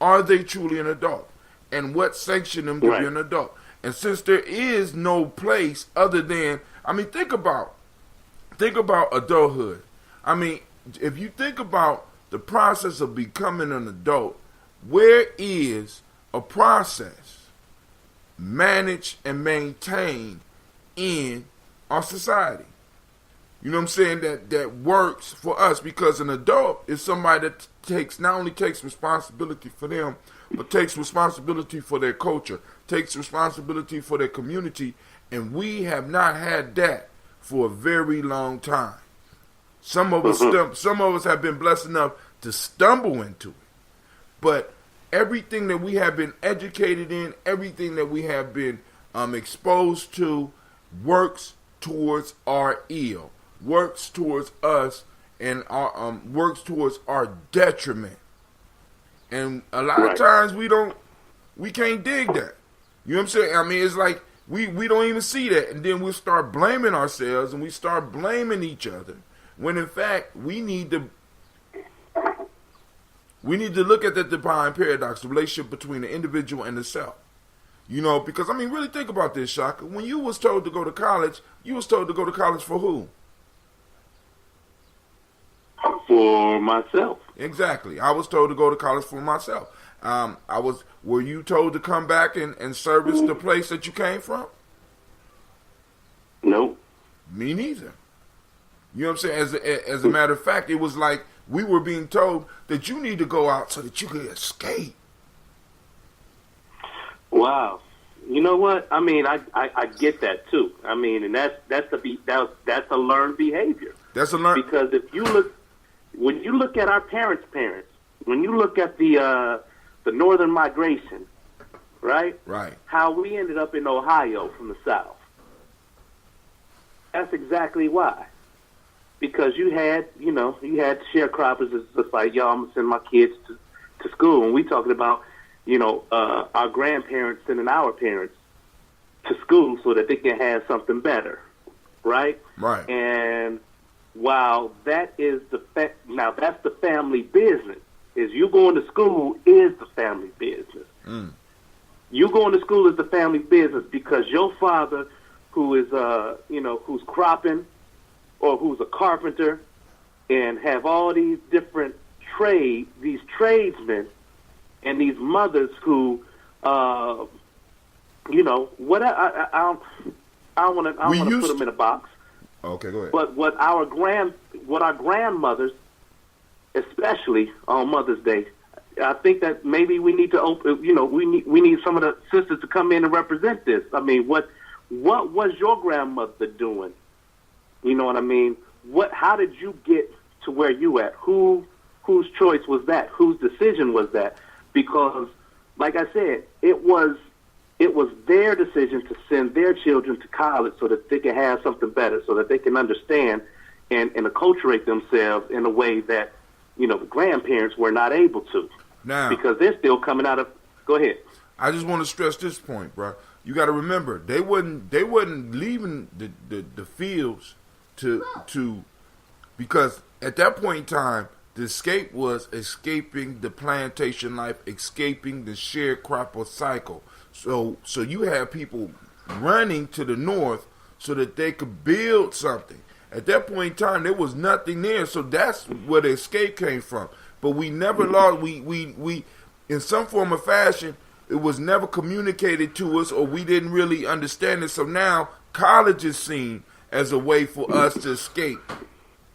are they truly an adult? And what sanctioned them to be an adult? And since there is no place other than, think about adulthood. If you think about the process of becoming an adult, where is a process managed and maintained in our society? You know what I'm saying? That works for us, because an adult is somebody that not only takes responsibility for them, but takes responsibility for their culture, takes responsibility for their community, and we have not had that for a very long time. Some of us have been blessed enough to stumble into it, but everything that we have been educated in, everything that we have been exposed to, works towards our ill, works towards us, and our works towards our detriment. And a lot of times we can't dig that. You know what I'm saying? I mean, it's like we don't even see that, and then we start blaming ourselves and we start blaming each other, when in fact we need to look at the divine paradox, the relationship between the individual and the self. You know, because, I mean, really think about this, Shaka. When you was told to go to college, you was told to go to college for who? For myself. Exactly. I was told to go to college for myself. Were you told to come back and service the place that you came from? Nope. Me neither. You know what I'm saying? As a matter of fact, it was like we were being told that you need to go out so that you could escape. Wow. You know what? I mean, I get that too. I mean, and that's a learned behavior. That's a learned, because when you look at our parents, when you look at the northern migration, right? Right. How we ended up in Ohio from the South. That's exactly why. Because you had sharecroppers that's just like, yo, I'm gonna send my kids to school, and we talking about, our grandparents sending our parents to school so that they can have something better, right? Right. And while that is now that's the family business. Is you going to school is the family business. Mm. You going to school is the family business because your father, who is who's cropping, or who's a carpenter, and have all these different these tradesmen, and these mothers who, what I don't want to put them in a box. Okay, go ahead. But what our grandmothers, especially on Mother's Day, I think that maybe we need to open. We need some of the sisters to come in and represent this. I mean, what was your grandmother doing? You know what I mean? How did you get to where you at? Whose choice was that? Whose decision was that? Because, like I said, it was their decision to send their children to college so that they can have something better, so that they can understand and acculturate themselves in a way that, the grandparents were not able to. Now, because they're still coming out of. Go ahead. I just want to stress this point, bro. You got to remember, they wasn't leaving the fields to because at that point in time, the escape was escaping the plantation life, escaping the sharecropper cycle. So you have people running to the north so that they could build something. At that point in time, there was nothing there, so that's where the escape came from. But we never lost. We in some form or fashion, it was never communicated to us, or we didn't really understand it. So now college is seen as a way for us to escape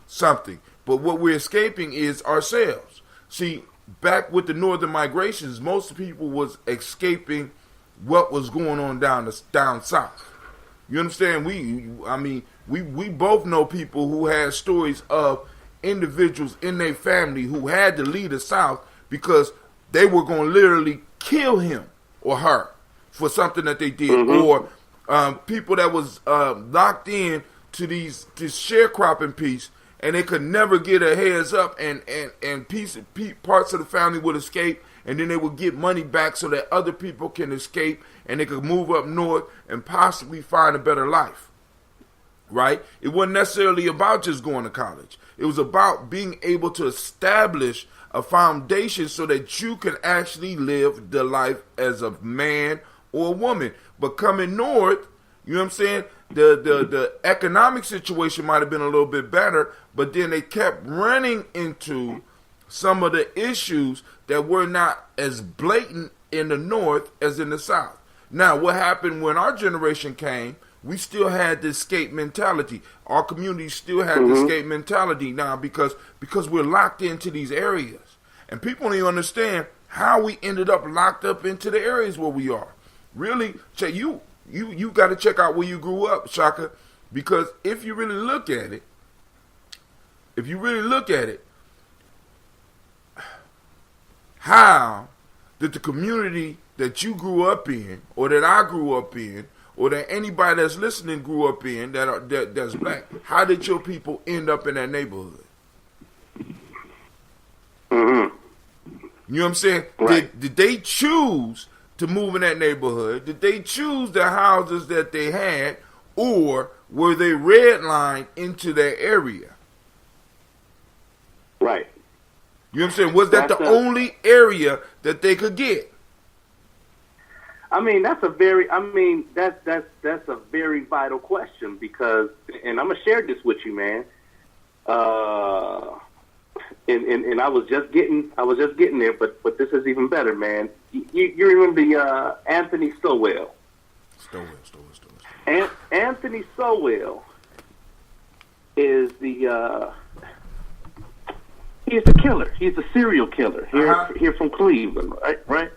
something. But what we're escaping is ourselves. See, back with the northern migrations, most people was escaping what was going on down south. You understand? We both know people who had stories of individuals in their family who had to leave the South because they were going to literally kill him or her for something that they did, or people that was locked in to this sharecropping piece, and they could never get a heads up, and parts of the family would escape, and then they would get money back so that other people can escape, and they could move up north and possibly find a better life. Right? It wasn't necessarily about just going to college. It was about being able to establish a foundation so that you can actually live the life as a man or a woman. But coming north, you know what I'm saying? The economic situation might have been a little bit better, but then they kept running into some of the issues that were not as blatant in the north as in the south. Now, what happened when our generation came we still had this escape mentality. Our community still had this escape mentality now because we're locked into these areas. And people don't even understand how we ended up locked up into the areas where we are. Really, you got to check out where you grew up, Shaka, because if you really look at it, how did the community that you grew up in, or that I grew up in, or that anybody that's listening grew up in that's black, how did your people end up in that neighborhood? Mm-hmm. You know what I'm saying? Right. Did they choose to move in that neighborhood? Did they choose the houses that they had, or were they redlined into that area? Right. You know what I'm saying? Was that the only area that they could get? I mean, that's a very vital question because, and I'm gonna share this with you, man. And I was just getting there, but this is even better, man. You remember the Anthony Sowell? Stowell. Anthony Sowell is he's the killer. He's a serial killer here from Cleveland, right?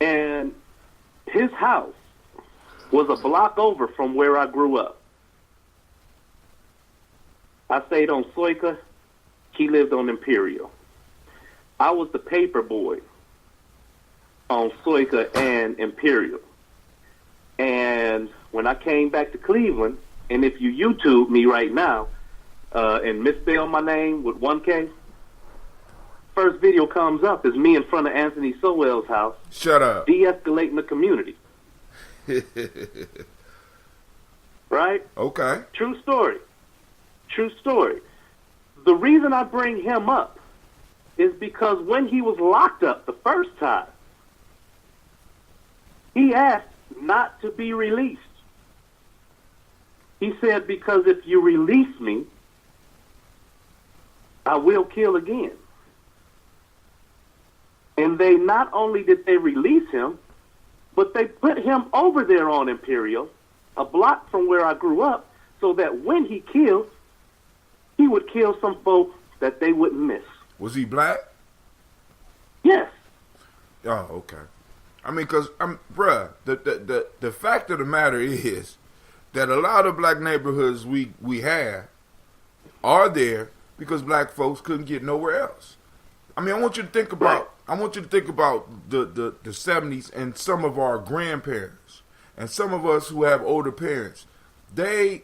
And his house was a block over from where I grew up. I stayed on Soika. He lived on Imperial. I was the paper boy on Soika and Imperial. And when I came back to Cleveland, and if you YouTube me right now and misspell my name with 1K, first video comes up is me in front of Anthony Sowell's house. Shut up. De-escalating the community. Right? Okay. True story. The reason I bring him up is because when he was locked up the first time, he asked not to be released. He said, because if you release me, I will kill again. And they not only did they release him, but they put him over there on Imperial, a block from where I grew up, so that when he killed, he would kill some folk that they wouldn't miss. Was he black? Yes. Oh, okay. I mean, because, bruh, the fact of the matter is that a lot of black neighborhoods we have are there because black folks couldn't get nowhere else. I mean, I want you to think about the 70s and some of our grandparents and some of us who have older parents. They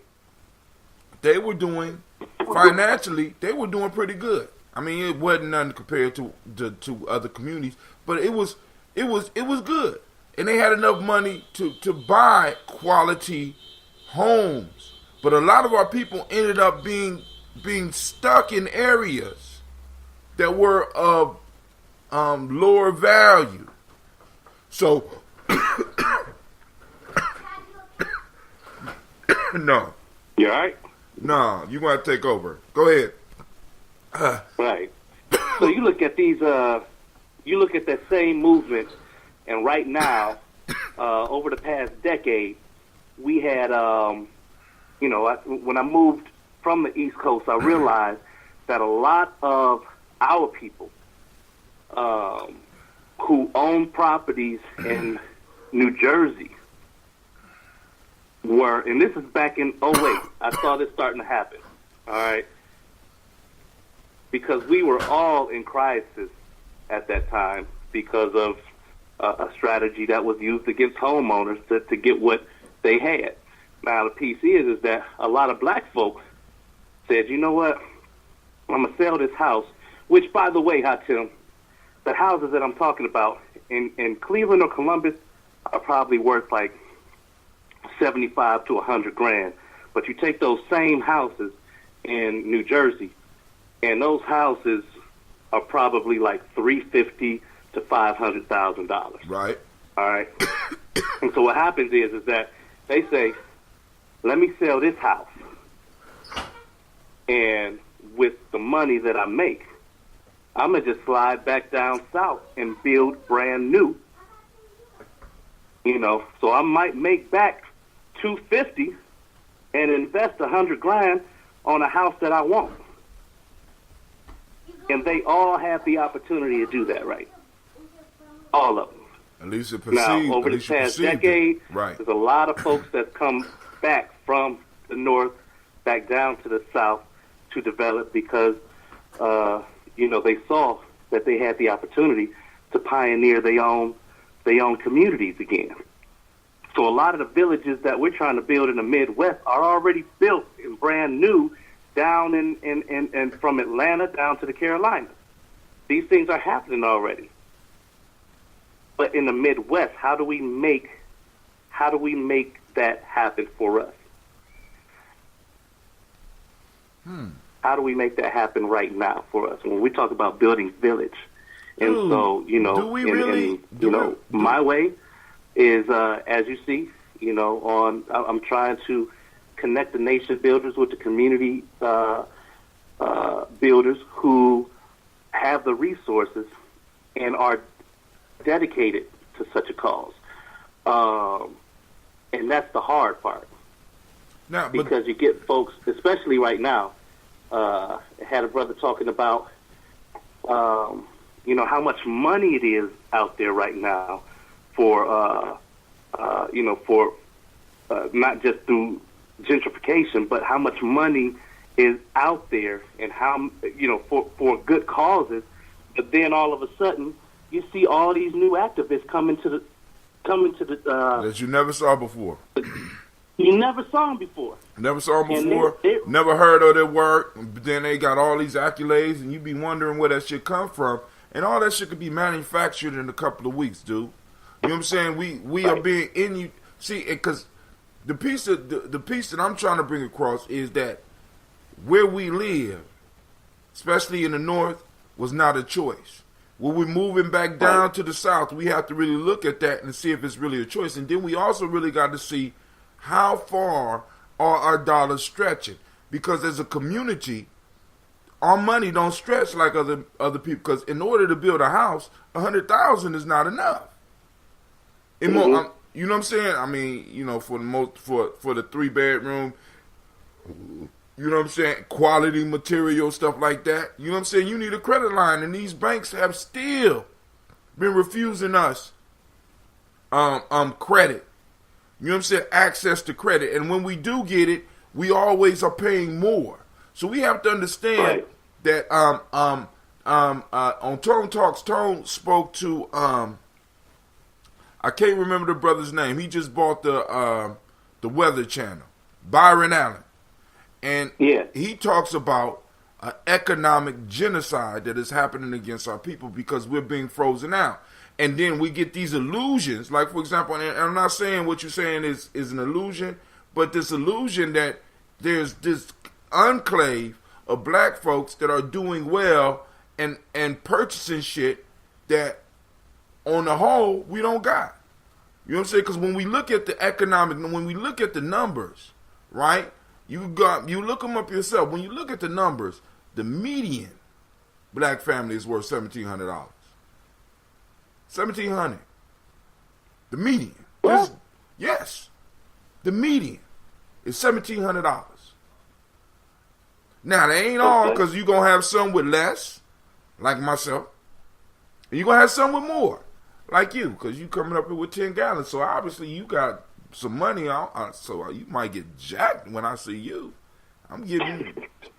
were doing financially, they were doing pretty good. I mean, it wasn't nothing compared to other communities, but it was good, and they had enough money to buy quality homes. But a lot of our people ended up being stuck in areas that were of lower value. So no. You all right? No, you want to take over. Go ahead. Right. So you look at these, you look at that same movement, and right now, over the past decade, we had, when I moved from the East Coast, I realized that a lot of our people who own properties in New Jersey were, and this is back in 08, I saw this starting to happen, all right? Because we were all in crisis at that time because of a strategy that was used against homeowners to get what they had. Now, the piece is that a lot of black folks said, you know what, I'm going to sell this house, which, by the way, Hatim, the houses that I'm talking about in Cleveland or Columbus are probably worth like 75 to 100 grand. But you take those same houses in New Jersey, and those houses are probably like $350,000 to $500,000. Right. All right. And so what happens is that they say, let me sell this house, and with the money that I make, I'm going to just slide back down south and build brand new. You know, so I might make back $250 and invest $100,000 on a house that I want. And they all have the opportunity to do that, right? All of them. At least it Now, perceived. over the past decade, right. there's a lot of folks that come back from the north, back down to the south to develop because, they saw that they had the opportunity to pioneer their own communities again. So a lot of the villages that we're trying to build in the Midwest are already built and brand new down in from Atlanta down to the Carolinas. These things are happening already. But in the Midwest, how do we make that happen for us? How do we make that happen right now for us? When we talk about building village, and so do we really? My way is as you see, I'm trying to connect the nation builders with the community builders who have the resources and are dedicated to such a cause. And that's the hard part. Because you get folks, especially right now, I had a brother talking about, how much money it is out there right now for not just through gentrification, but how much money is out there and how, for good causes. But then all of a sudden, you see all these new activists coming to the that you never saw before. You never saw them before. Never saw them before. Never heard of their work. But then they got all these accolades, and you be wondering where that shit come from. And all that shit could be manufactured in a couple of weeks, dude. You know what I'm saying? We are being in you. See, because the piece that I'm trying to bring across is that where we live, especially in the north, was not a choice. When we're moving back down to the south, we have to really look at that and see if it's really a choice. And then we also really got to see how far are our dollars stretching. Because as a community, our money don't stretch like other people. Because in order to build a house, $100,000 is not enough. You know what I'm saying? I mean, for the 3-bedroom, you know what I'm saying, quality material, stuff like that. You know what I'm saying? You need a credit line, and these banks have still been refusing us credit. You know what I'm saying? Access to credit. And when we do get it, we always are paying more. So we have to understand that on Tone Talks, Tone spoke to I can't remember the brother's name. He just bought the Weather Channel, Byron Allen. And he talks about an economic genocide that is happening against our people because we're being frozen out. And then we get these illusions, like, for example, and I'm not saying what you're saying is an illusion, but this illusion that there's this enclave of black folks that are doing well and purchasing shit that, on the whole, we don't got. You know what I'm saying? Because when we look at the when we look at the numbers, right? You look them up yourself. When you look at the numbers, the median black family is worth $1,700. $1,700. The median. Yes. The median is $1,700. Now, they ain't all, because you're going to have some with less, like myself. And you're going to have some with more, like you, because you coming up here with 10 gallons. So, obviously, you got some money out, so you might get jacked when I see you. I'm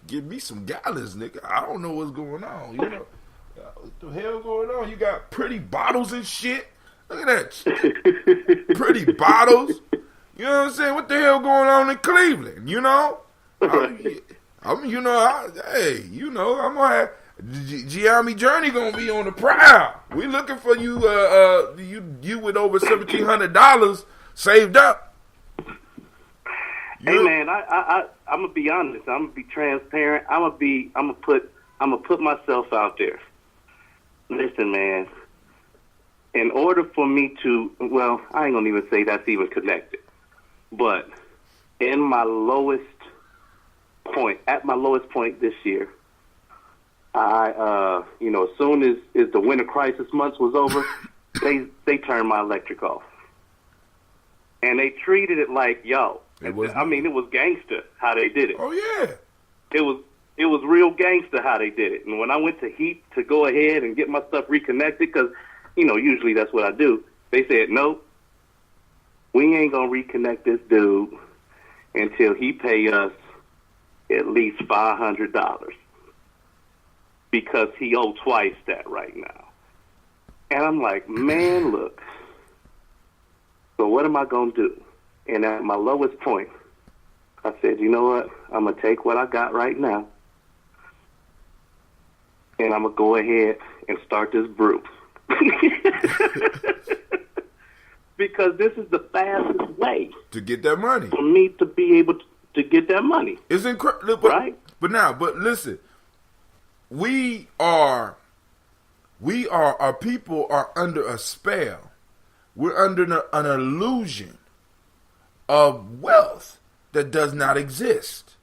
give me some gallons, nigga. I don't know what's going on. You know what the hell going on? You got pretty bottles and shit. Look at that, pretty bottles. You know what I'm saying? What the hell going on in Cleveland? You know, I'm gonna have Gye-Nyame Journey gonna be on the prowl. We looking for you, you with over $1,700 saved up. Hey man, I'm gonna be honest. I'm gonna be transparent. I'm gonna put myself out there. Listen, man. In order for me to, well, I ain't gonna even say that's even connected, but at my lowest point this year, I, as soon as the winter crisis months was over, they turned my electric off. And they treated it like, yo. It was gangster how they did it. Oh yeah. It was real gangster how they did it. And when I went to Heat to go ahead and get my stuff reconnected, because, usually that's what I do, they said, nope, we ain't going to reconnect this dude until he pay us at least $500 because he owe twice that right now. And I'm like, man, look, so what am I going to do? And at my lowest point, I said, you know what? I'm going to take what I got right now, and I'm going to go ahead and start this brew. Because this is the fastest way to get that money. For me to be able to get that money. It's incredible. Right? But listen, our people are under a spell. We're under an illusion of wealth that does not exist.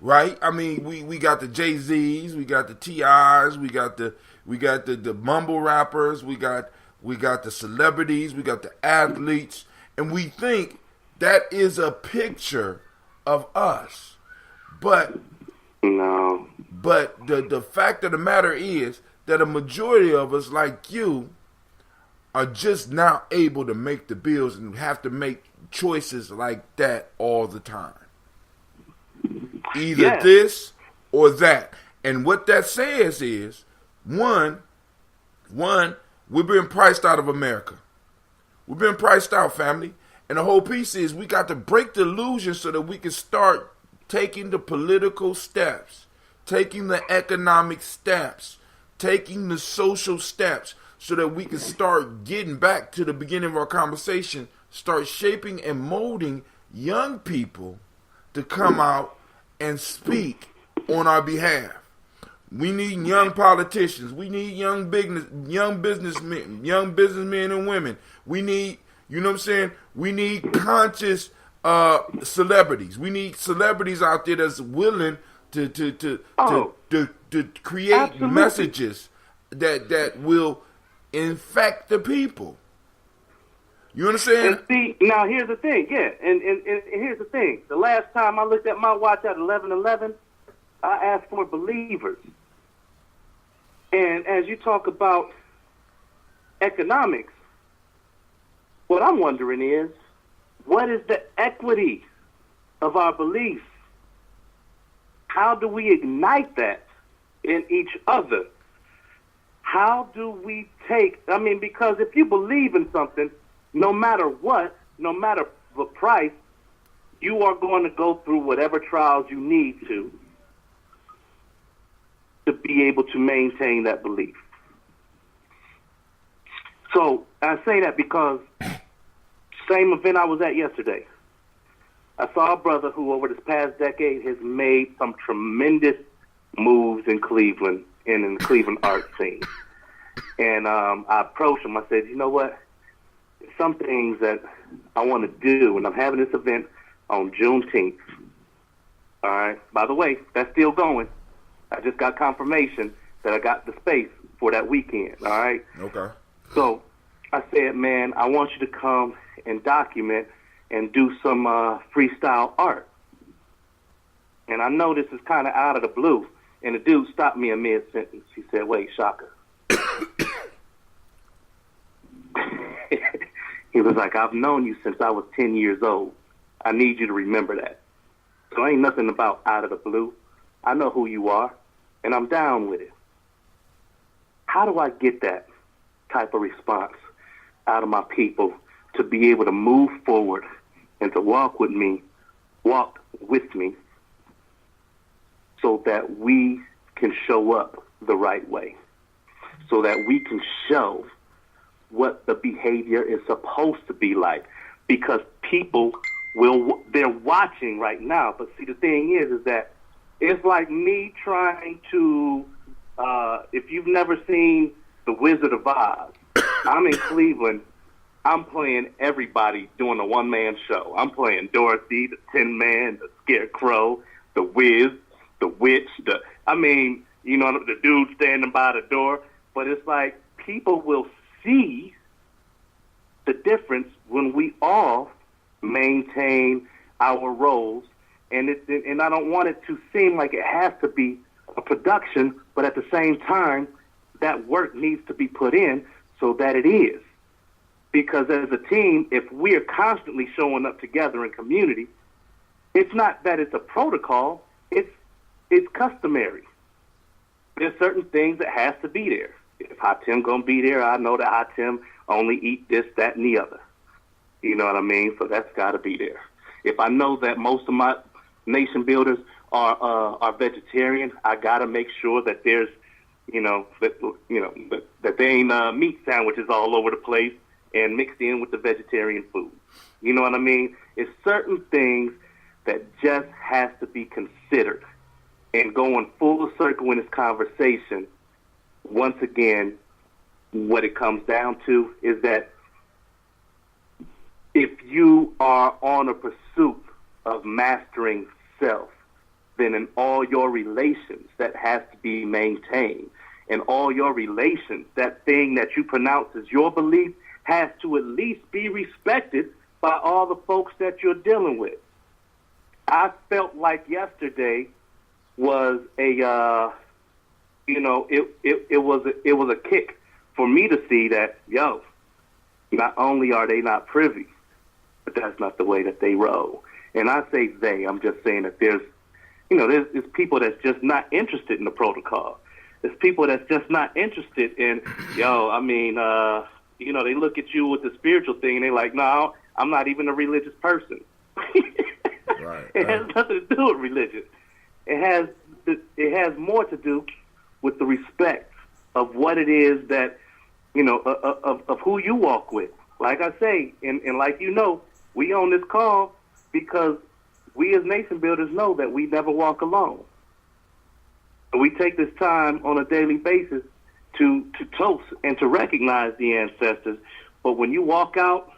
Right? I mean, we got the Jay-Z's, we got the T.I.'s, we got the mumble rappers, we got the celebrities, we got the athletes, and we think that is a picture of us. But no. But the fact of the matter is that a majority of us, like you, are just now able to make the bills and have to make choices like that all the time. Either this or that. And what that says is, one, we're being priced out of America. We're being priced out, family. And the whole piece is we got to break the illusion so that we can start taking the political steps, taking the economic steps, taking the social steps, so that we can start getting back to the beginning of our conversation, start shaping and molding young people to come out and speak on our behalf. We need young politicians. We need young businessmen and women. We need, you know what I'm saying? We need conscious celebrities. We need celebrities out there that's willing to create absolutely. Messages that will infect the people. You understand? And see, now here's the thing, and here's the thing. The last time I looked at my watch at 11:11, I asked for believers. And as you talk about economics, what I'm wondering is, what is the equity of our beliefs? How do we ignite that in each other? How do we because if you believe in something, no matter what, no matter the price, you are going to go through whatever trials you need to be able to maintain that belief. So I say that because same event I was at yesterday, I saw a brother who over this past decade has made some tremendous moves in Cleveland and in the Cleveland art scene. And I approached him. I said, you know what? Some things that I want to do, and I'm having this event on Juneteenth. All right. By the way, that's still going. I just got confirmation that I got the space for that weekend. All right. Okay. So I said, man, I want you to come and document and do some freestyle art. And I know this is kind of out of the blue. And the dude stopped me in mid-sentence. He said, wait, Shaka. He was like, I've known you since I was 10 years old. I need you to remember that. So ain't nothing about out of the blue. I know who you are, and I'm down with it. How do I get that type of response out of my people to be able to move forward and to walk with me so that we can show up the right way, so that we can show what the behavior is supposed to be like? Because people they're watching right now. But see, the thing is that it's like me trying to, if you've never seen The Wizard of Oz, I'm in Cleveland, I'm playing everybody doing a one-man show. I'm playing Dorothy, the Tin Man, the Scarecrow, the Wiz, the Witch, the dude standing by the door. But it's like people will see the difference when we all maintain our roles, and I don't want it to seem like it has to be a production, but at the same time, that work needs to be put in so that it is. Because as a team, if we're constantly showing up together in community, it's not that it's a protocol, it's customary. There's certain things that has to be there. If Hatim gonna be there, I know that Hatim only eat this, that, and the other. You know what I mean? So that's got to be there. If I know that most of my nation builders are vegetarian, I got to make sure that there's, that there ain't meat sandwiches all over the place and mixed in with the vegetarian food. You know what I mean? It's certain things that just has to be considered. And going full circle in this conversation, once again, what it comes down to is that if you are on a pursuit of mastering self, then in all your relations, that has to be maintained. In all your relations, that thing that you pronounce as your belief has to at least be respected by all the folks that you're dealing with. I felt like yesterday was it was a kick for me to see that, not only are they not privy, but that's not the way that they roll. And I say they, I'm just saying that there's people that's just not interested in the protocol. There's people that's just not interested in, they look at you with the spiritual thing and they're like, no, I'm not even a religious person. Right. It has nothing to do with religion. It has more to do with the respect of what it is that, of who you walk with. Like I say, and like we on this call because we as nation builders know that we never walk alone. We take this time on a daily basis to toast and to recognize the ancestors. But when you walk out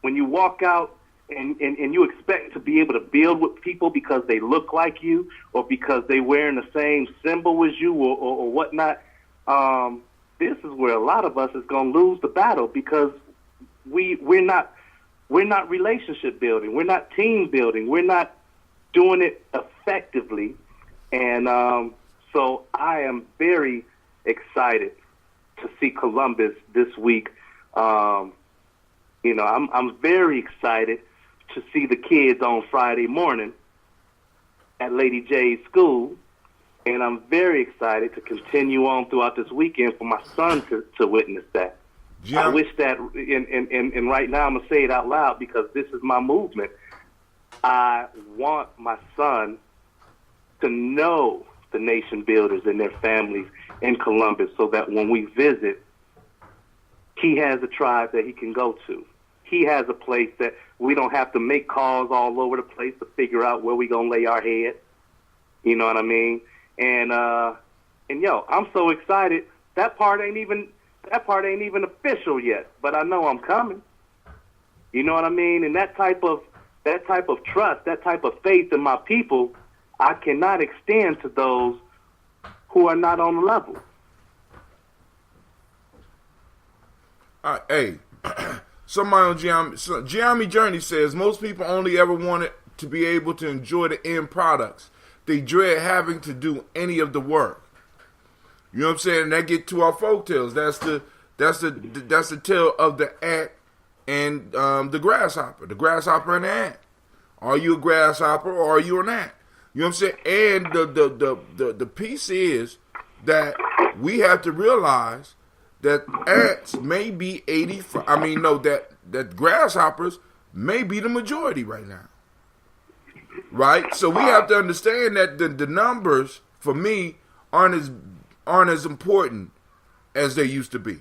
and you expect to be able to build with people because they look like you or because they wearing the same symbol as you or whatnot, this is where a lot of us is going to lose the battle because we're not relationship building. We're not team building. We're not doing it effectively. And so I am very excited to see Columbus this week. I'm very excited to see the kids on Friday morning at Lady J's school. And I'm very excited to continue on throughout this weekend for my son to witness that. Yeah. I wish that, and right now I'm going to say it out loud because this is my movement. I want my son to know the nation builders and their families in Columbus so that when we visit, he has a tribe that he can go to. He has a place that we don't have to make calls all over the place to figure out where we're going to lay our head. You know what I mean? And I'm so excited. That part ain't even official yet, but I know I'm coming. You know what I mean? And that type of trust, that type of faith in my people, I cannot extend to those who are not on the level. Hey, somebody on Gye-Nyame Journey says most people only ever wanted to be able to enjoy the end products. They dread having to do any of the work. You know what I'm saying? And that get to our folk tales. That's the tale of the ant and the grasshopper and the ant. Are you a grasshopper or are you an ant? You know what I'm saying? And the piece is that we have to realize that ants may be that grasshoppers may be the majority right now. Right? So we have to understand that the numbers for me aren't as important as they used to be.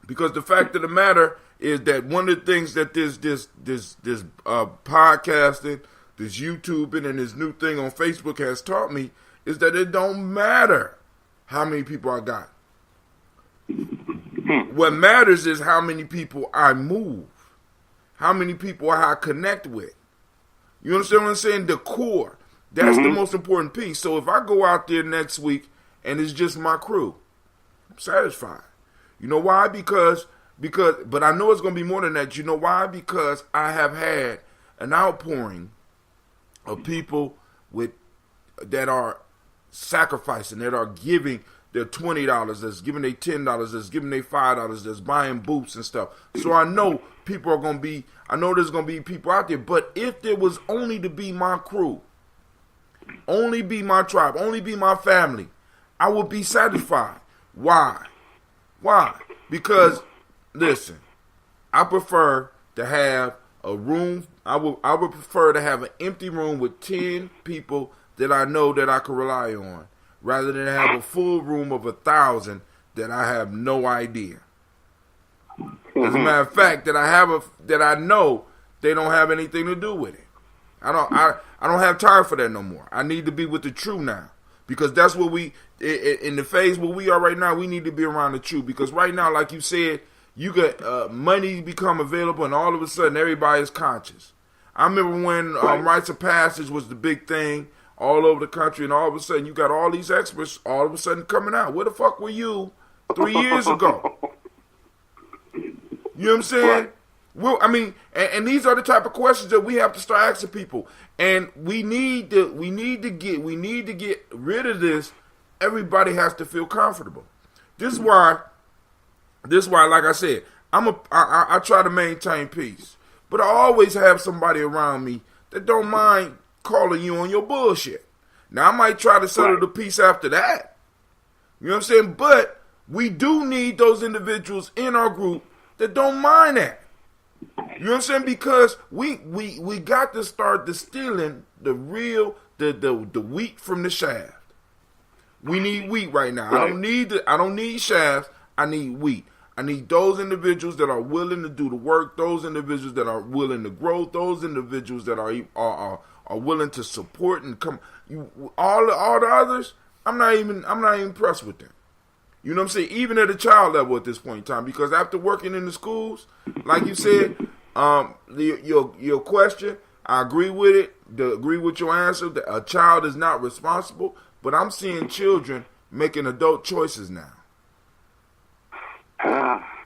Because the fact of the matter is that one of the things that this podcasting, this YouTubing, and this new thing on Facebook has taught me is that it don't matter how many people I got. What matters is how many people I move, how many people I connect with. You understand what I'm saying? The core. That's the most important piece. So if I go out there next week and it's just my crew, I'm satisfied. You know why? Because but I know it's going to be more than that. You know why? Because I have had an outpouring of people that are sacrificing, that are giving their $20, that's giving their $10, that's giving their $5, that's buying boots and stuff. So I know people are going to be, I know there's going to be people out there, but if there was only to be my crew, only be my tribe, only be my family, I would be satisfied. Why? Because, listen, I prefer to have a room, I would prefer to have an empty room with 10 people that I know that I can rely on, rather than have a full room of 1,000 that I have no idea. As a matter of fact, that I know they don't have anything to do with it. I don't have time for that no more. I need to be with the true now, because that's what we in the phase where we are right now. We need to be around the true, because right now, like you said, you got money become available, and all of a sudden everybody's conscious. I remember when rites of passage was the big thing all over the country, and all of a sudden you got all these experts all of a sudden coming out. Where the fuck were you 3 years ago? You know what I'm saying? Right. Well, I mean, and these are the type of questions that we have to start asking people, and we need to get rid of this. Everybody has to feel comfortable. This is why, like I said, I try to maintain peace, but I always have somebody around me that don't mind calling you on your bullshit. Now, I might try to settle the peace after that. You know what I'm saying? But we do need those individuals in our group that don't mind that. You know what I'm saying? Because we got to start distilling the real, the wheat from the shaft. We need wheat right now. Right. I don't need shafts. I need wheat. I need those individuals that are willing to do the work. Those individuals that are willing to grow. Those individuals that are willing to support and come. All the others, I'm not even impressed with them. You know what I'm saying? Even at a child level at this point in time, because after working in the schools, like you said, your question, I agree with it. Agree with your answer. That a child is not responsible, but I'm seeing children making adult choices now.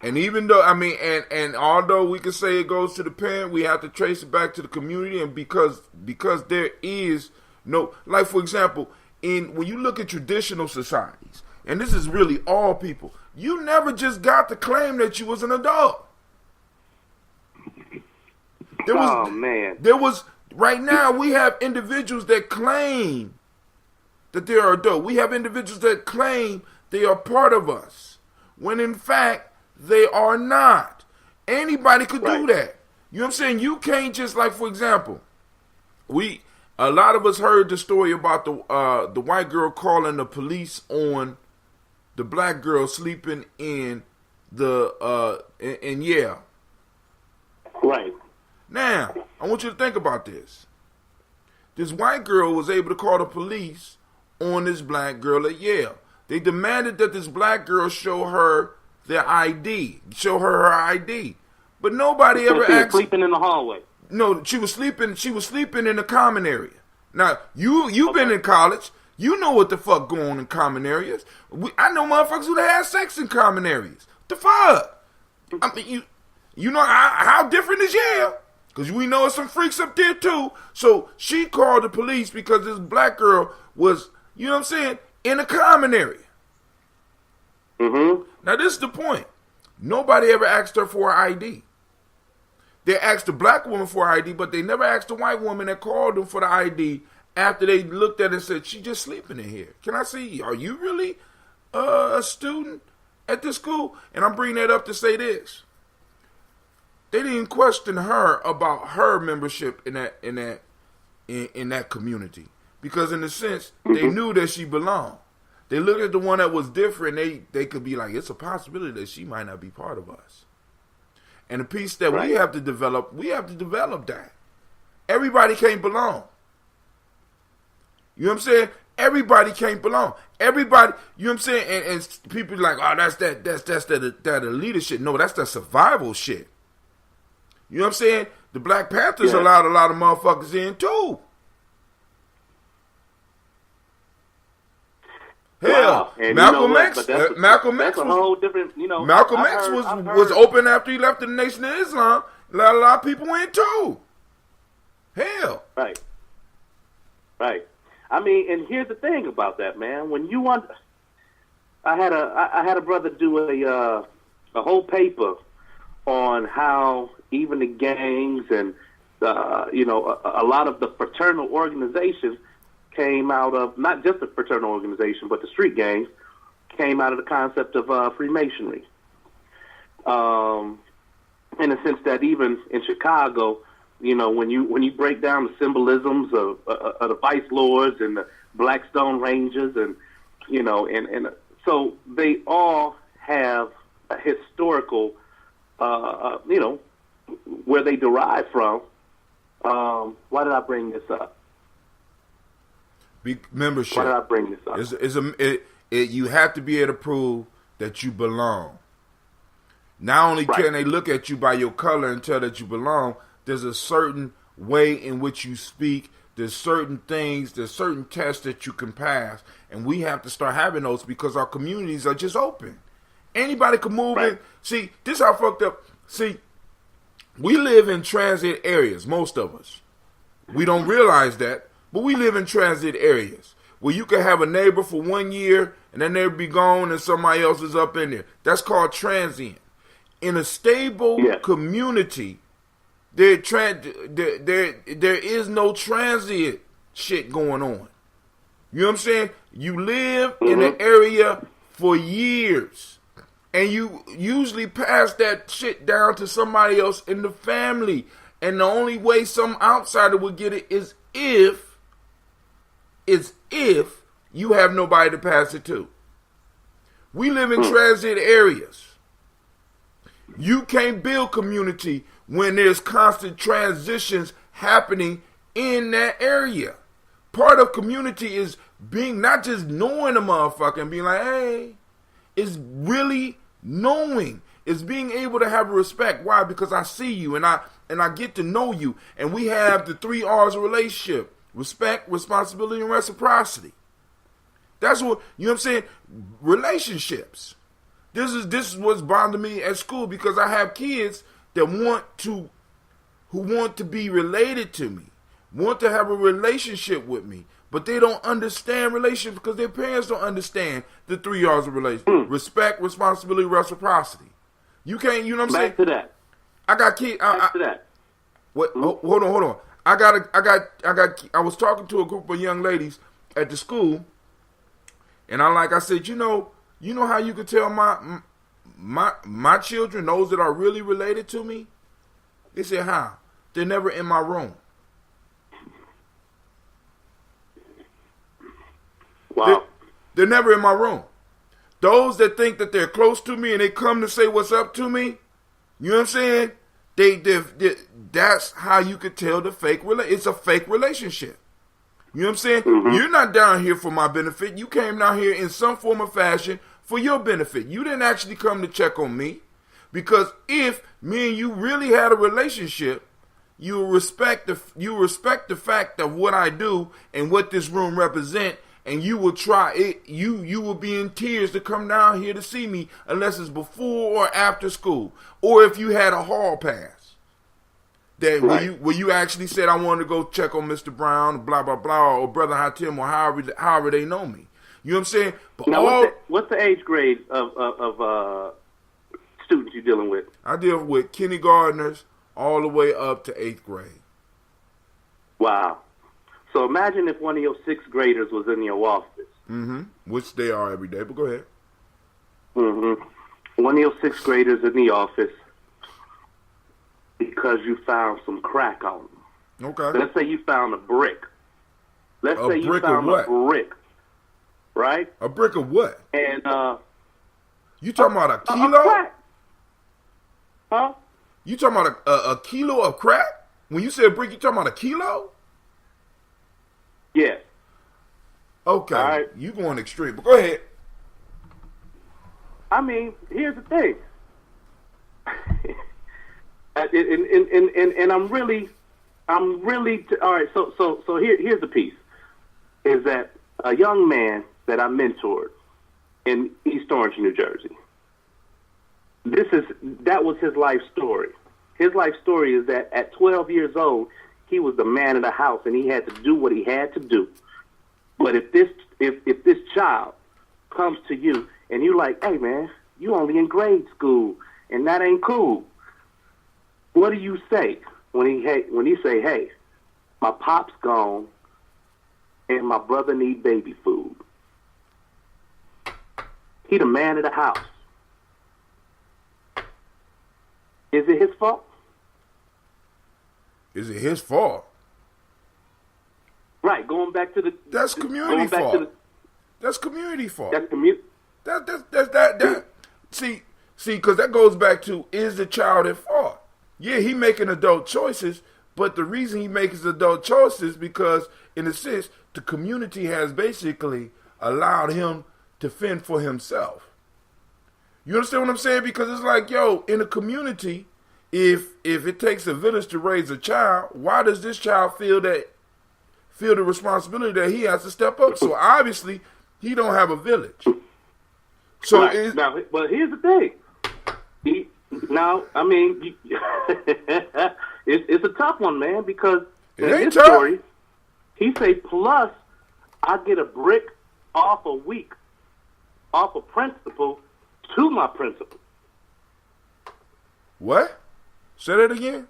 And even though, I mean, and although we can say it goes to the parent, we have to trace it back to the community, and because there is no, like for example, when you look at traditional societies, and this is really all people, you never just got to claim that you was an adult. Man. There was, right now we have individuals that claim that they are adult. We have individuals that claim they are part of us, when in fact they are not. Anybody could do that. You know what I'm saying? You can't just, like for example, a lot of us heard the story about the white girl calling the police on the black girl sleeping in Yale. Right. Now, I want you to think about this. This white girl was able to call the police on this black girl at Yale. They demanded that this black girl show her their ID, show her ID. But nobody ever she was asked. Sleeping in the hallway. No, she was sleeping in the common area. Now, you've been in college. You know what the fuck going on in common areas. I know motherfuckers who had sex in common areas. The fuck? I mean, you know how different is Yale? Because we know some freaks up there too. So she called the police because this black girl was, you know what I'm saying, in a common area. Mm-hmm. Now this is the point. Nobody ever asked her for her ID. They asked the black woman for her ID, but they never asked the white woman that called them for the ID after they looked at it and said, she just sleeping in here. Can I see, are you really a student at this school? And I'm bringing that up to say this. They didn't question her about her membership in that community, because in a sense they knew that she belonged. They looked at the one that was different. They could be like, it's a possibility that she might not be part of us. And the piece that we have to develop that. Everybody can't belong. You know what I'm saying? Everybody can't belong. Everybody, you know what I'm saying? And people like, oh, that's that elite shit. No, that's the survival shit. You know what I'm saying? The Black Panthers allowed a lot of motherfuckers in too. Hell, And Malcolm you know X. But that's Malcolm X that's was a whole different. Malcolm I've X heard- was open after he left the Nation of Islam. A lot of people went too. Hell, Right. I mean, and here's the thing about that, man. When you want, I had a brother do a whole paper on how even the gangs and a lot of the fraternal organizations came out of, not just the fraternal organization, but the street gangs came out of the concept of Freemasonry. In the sense that even in Chicago, when you break down the symbolisms of the Vice Lords and the Blackstone Rangers, and so they all have a historical, where they derive from. Why did I bring this up? membership. Why did I bring this up? You have to be able to prove that you belong. Not only can they look at you by your color and tell that you belong, there's a certain way in which you speak. There's certain things, there's certain tests that you can pass. And we have to start having those because our communities are just open. Anybody can move in. See, this is how fucked up. See, we live in transit areas, most of us. We don't realize that, but we live in transit areas where you can have a neighbor for 1 year and then they'll be gone and somebody else is up in there. That's called transient. In a stable community, there is no transient shit going on. You know what I'm saying? You live in an area for years, and you usually pass that shit down to somebody else in the family. And the only way some outsider would get it is if you have nobody to pass it to. We live in transit areas. You can't build community when there's constant transitions happening in that area. Part of community is being, not just knowing a motherfucker and being like, hey, it's really knowing. It's being able to have respect. Why? Because I see you and I get to know you. And we have the 3 R's of relationship: respect, responsibility, and reciprocity. That's what, you know what I'm saying? Relationships. This is what's bothering me at school, because I have kids that want to be related to me, want to have a relationship with me, but they don't understand relationships because their parents don't understand the 3 R's of relationship: respect, responsibility, reciprocity. You can't, you know what I'm saying? Back to that. I got kids. Back to that. What? Hold on. I was talking to a group of young ladies at the school, and I said, you know how you could tell my children, those that are really related to me? They said, how? They're never in my room. Wow. They're never in my room. Those that think that they're close to me and they come to say what's up to me, you know what I'm saying? That's how you could tell the fake relationship. It's a fake relationship. You know what I'm saying? You're not down here for my benefit. You came down here in some form or fashion for your benefit. You didn't actually come to check on me. Because if me and you really had a relationship, you respect the fact of what I do and what this room represents, and you will try it. You will be in tears to come down here to see me, unless it's before or after school, or if you had a hall pass. That where you actually said, I wanted to go check on Mr. Brown, blah blah blah, or Brother Hatim, or however they know me. You know what I'm saying? But now, what's the age grade of students you're dealing with? I deal with kindergartners all the way up to 8th grade. Wow. So imagine if one of your 6th graders was in your office. Which they are every day, but go ahead. One of your 6th graders in the office because you found some crack on them. Okay. Let's say you found a brick. Let's say you found a brick. Right? A brick of what? And you talking about a kilo? Crack. Huh? You talking about a kilo of crack? When you say a brick, you talking about a kilo? Yeah. Okay. All right. You going extreme, but go ahead. I mean, here's the thing. and I'm really all right. So here's the piece: is that a young man that I mentored in East Orange, New Jersey. That was his life story. His life story is that at 12 years old, he was the man of the house, and he had to do what he had to do. But if this child comes to you and you like, hey man, you only in grade school, and that ain't cool. What do you say when he say, hey, my pop's gone, and my brother need baby food? He the man of the house. Is it his fault? Is it his fault? Right, going back to the... That's community fault. That's community fault. That's community... That. See, because that goes back to, is the child at fault? Yeah, he making adult choices, but the reason he makes adult choices because, in a sense, the community has basically allowed him to fend for himself. You understand what I'm saying? Because it's like, yo, in a community, if it takes a village to raise a child, why does this child feel the responsibility that he has to step up? So obviously, he don't have a village. So right. Now, but here's the thing. It's a tough one, man, because in his story, he say, plus, I get a brick off a week, off a principal, to my principal. What? Say that again?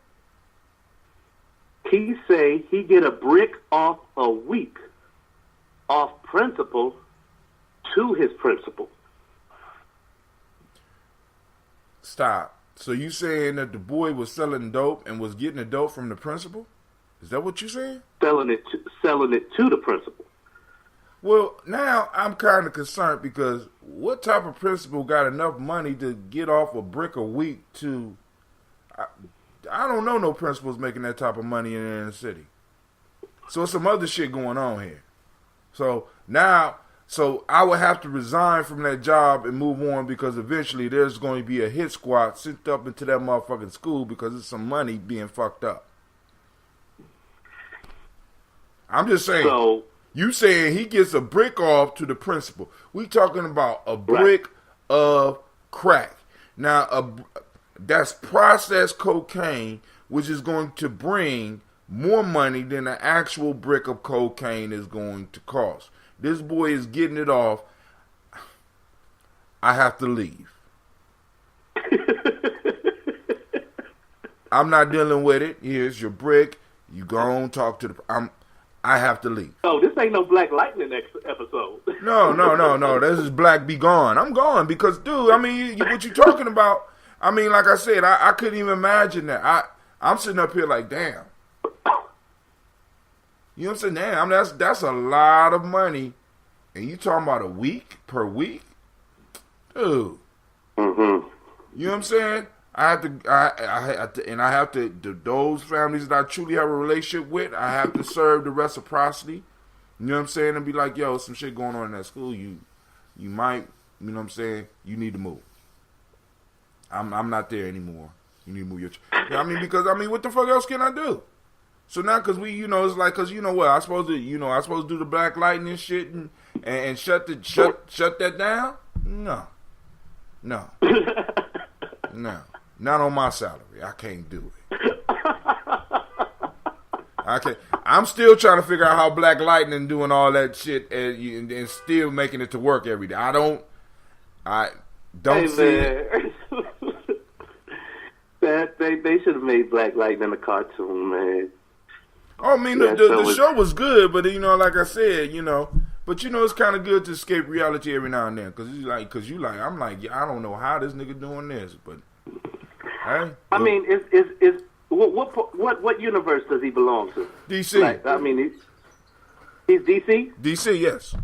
He say he get a brick off a week, off principal, to his principal. Stop. So you saying that the boy was selling dope and was getting the dope from the principal? Is that what you saying? Selling it to the principal. Well, now I'm kind of concerned because what type of principal got enough money to get off a brick a week to... I don't know no principals making that type of money in the inner city. So it's some other shit going on here. So now... So I would have to resign from that job and move on because eventually there's going to be a hit squad sent up into that motherfucking school because there's some money being fucked up. I'm just saying. So, you saying he gets a brick off to the principal. We talking about a brick of crack. Now, that's processed cocaine, which is going to bring more money than an actual brick of cocaine is going to cost. This boy is getting it off. I have to leave. I'm not dealing with it. Here's your brick. You go on, talk to the... I have to leave. Oh, this ain't no Black Lightning episode. No. This is Black Be Gone. I'm gone because, dude, I mean, what you talking about? I mean, like I said, I couldn't even imagine that. I'm sitting up here like, damn. You know what I'm saying? Damn, that's a lot of money. And you talking about a week per week? Dude. Mm-hmm. You know what I'm saying? I have to, those families that I truly have a relationship with, I have to serve the reciprocity. You know what I'm saying? And be like, yo, some shit going on in that school. You might, you know what I'm saying? You need to move. I'm not there anymore. You need to move your... because what the fuck else can I do? So now, cause it's like, cause you know what, I supposed to do the Black Lightning shit and shut that down? No, not on my salary. I can't do it. I can't. I'm still trying to figure out how Black Lightning doing all that shit and still making it to work every day. I don't see it. They should have made Black Lightning a cartoon, man. Oh, I mean, the show was good, but like I said, but it's kind of good to escape reality every now and then, I'm like, I don't know how this nigga doing this, but hey. I mean, is what universe does he belong to? DC. He's DC. DC, yes.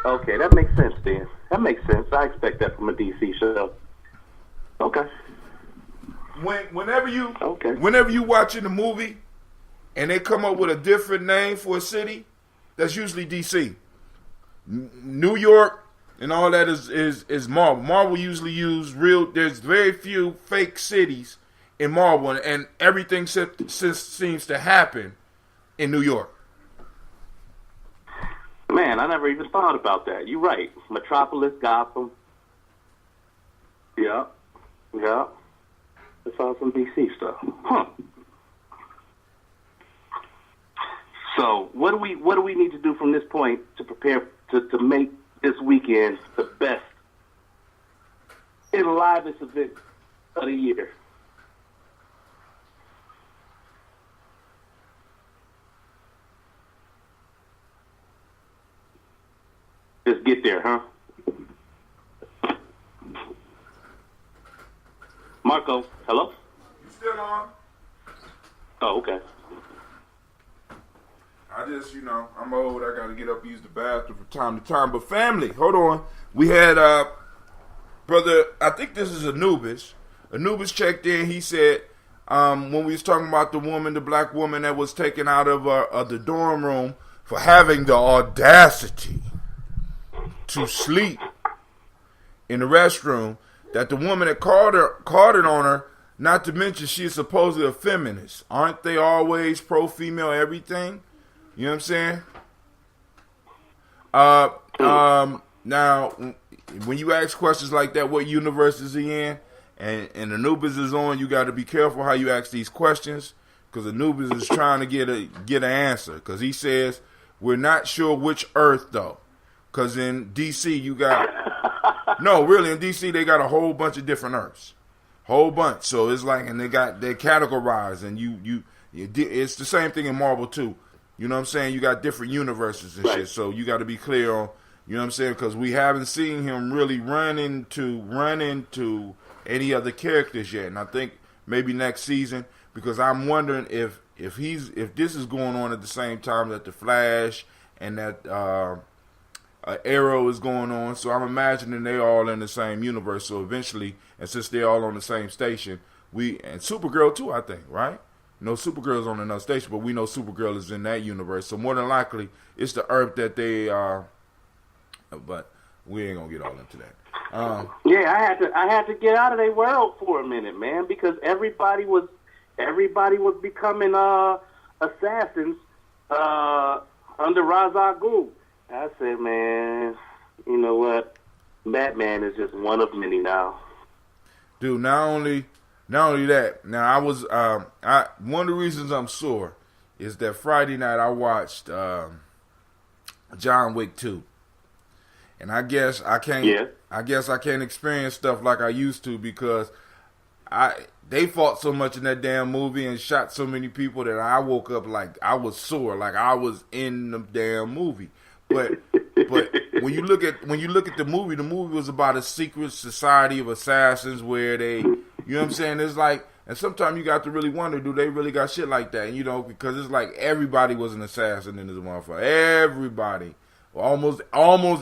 Okay, that makes sense then. That makes sense. I expect that from a DC show. Okay. Whenever you watching the movie and they come up with a different name for a city, that's usually DC. New York and all that is Marvel. Marvel usually use there's very few fake cities in Marvel, and everything seems to happen in New York. Man, I never even thought about that. You're right. Metropolis, Gotham. Yeah. Yeah. That's all some DC stuff. Huh. So what do we need to do from this point to prepare to make this weekend the best and livest event of the year? Just get there, huh? Marco, hello? You still on? Oh, okay. I just, I'm old. I got to get up and use the bathroom from time to time. But family, hold on. We had, brother, I think this is Anubis. Anubis checked in. He said, when we was talking about the black woman that was taken out of the dorm room for having the audacity to sleep in the restroom, that the woman that called it on her, not to mention she's supposedly a feminist. Aren't they always pro-female everything? You know what I'm saying? Now, when you ask questions like that, what universe is he in? And Anubis is on, you got to be careful how you ask these questions, because Anubis is trying to get an answer. Because he says, we're not sure which Earth, though. Because in D.C. you got... No, really, in D.C. they got a whole bunch of different Earths. Whole bunch. So it's like, and they're categorized, and it's the same thing in Marvel, too. You know what I'm saying? You got different universes and shit, so you got to be clear on, you know what I'm saying? Because we haven't seen him really run into any other characters yet, and I think maybe next season, because I'm wondering if this is going on at the same time that the Flash and that Arrow is going on, so I'm imagining they're all in the same universe. So eventually, and since they're all on the same station, and Supergirl too, I think, right? No, Supergirl's on another station, but we know Supergirl is in that universe. So more than likely, it's the Earth that they are. But we ain't gonna get all into that. Yeah, I had to get out of their world for a minute, man, because everybody was becoming assassins under Ra's al Ghul. I said, man, you know what? Batman is just one of many now. Dude, not only that. Now I was one of the reasons I'm sore is that Friday night I watched John Wick 2. And I guess I can't experience stuff like I used to because they fought so much in that damn movie and shot so many people that I woke up like I was sore, like I was in the damn movie. But when you look at the movie was about a secret society of assassins where they, you know what I'm saying? It's like, and sometimes you got to really wonder, do they really got shit like that? And, because it's like everybody was an assassin in this motherfucker. Everybody, almost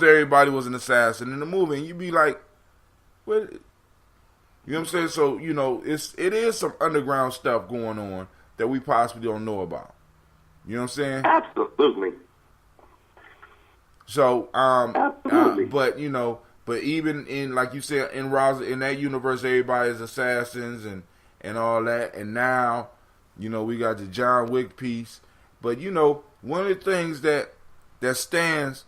everybody was an assassin in the movie, and you be like, what? You know what I'm saying? So it is some underground stuff going on that we possibly don't know about. You know what I'm saying? Absolutely. So, Absolutely. but even in, like you said, in that universe, everybody is assassins and all that. And now, we got the John Wick piece. But, one of the things that stands,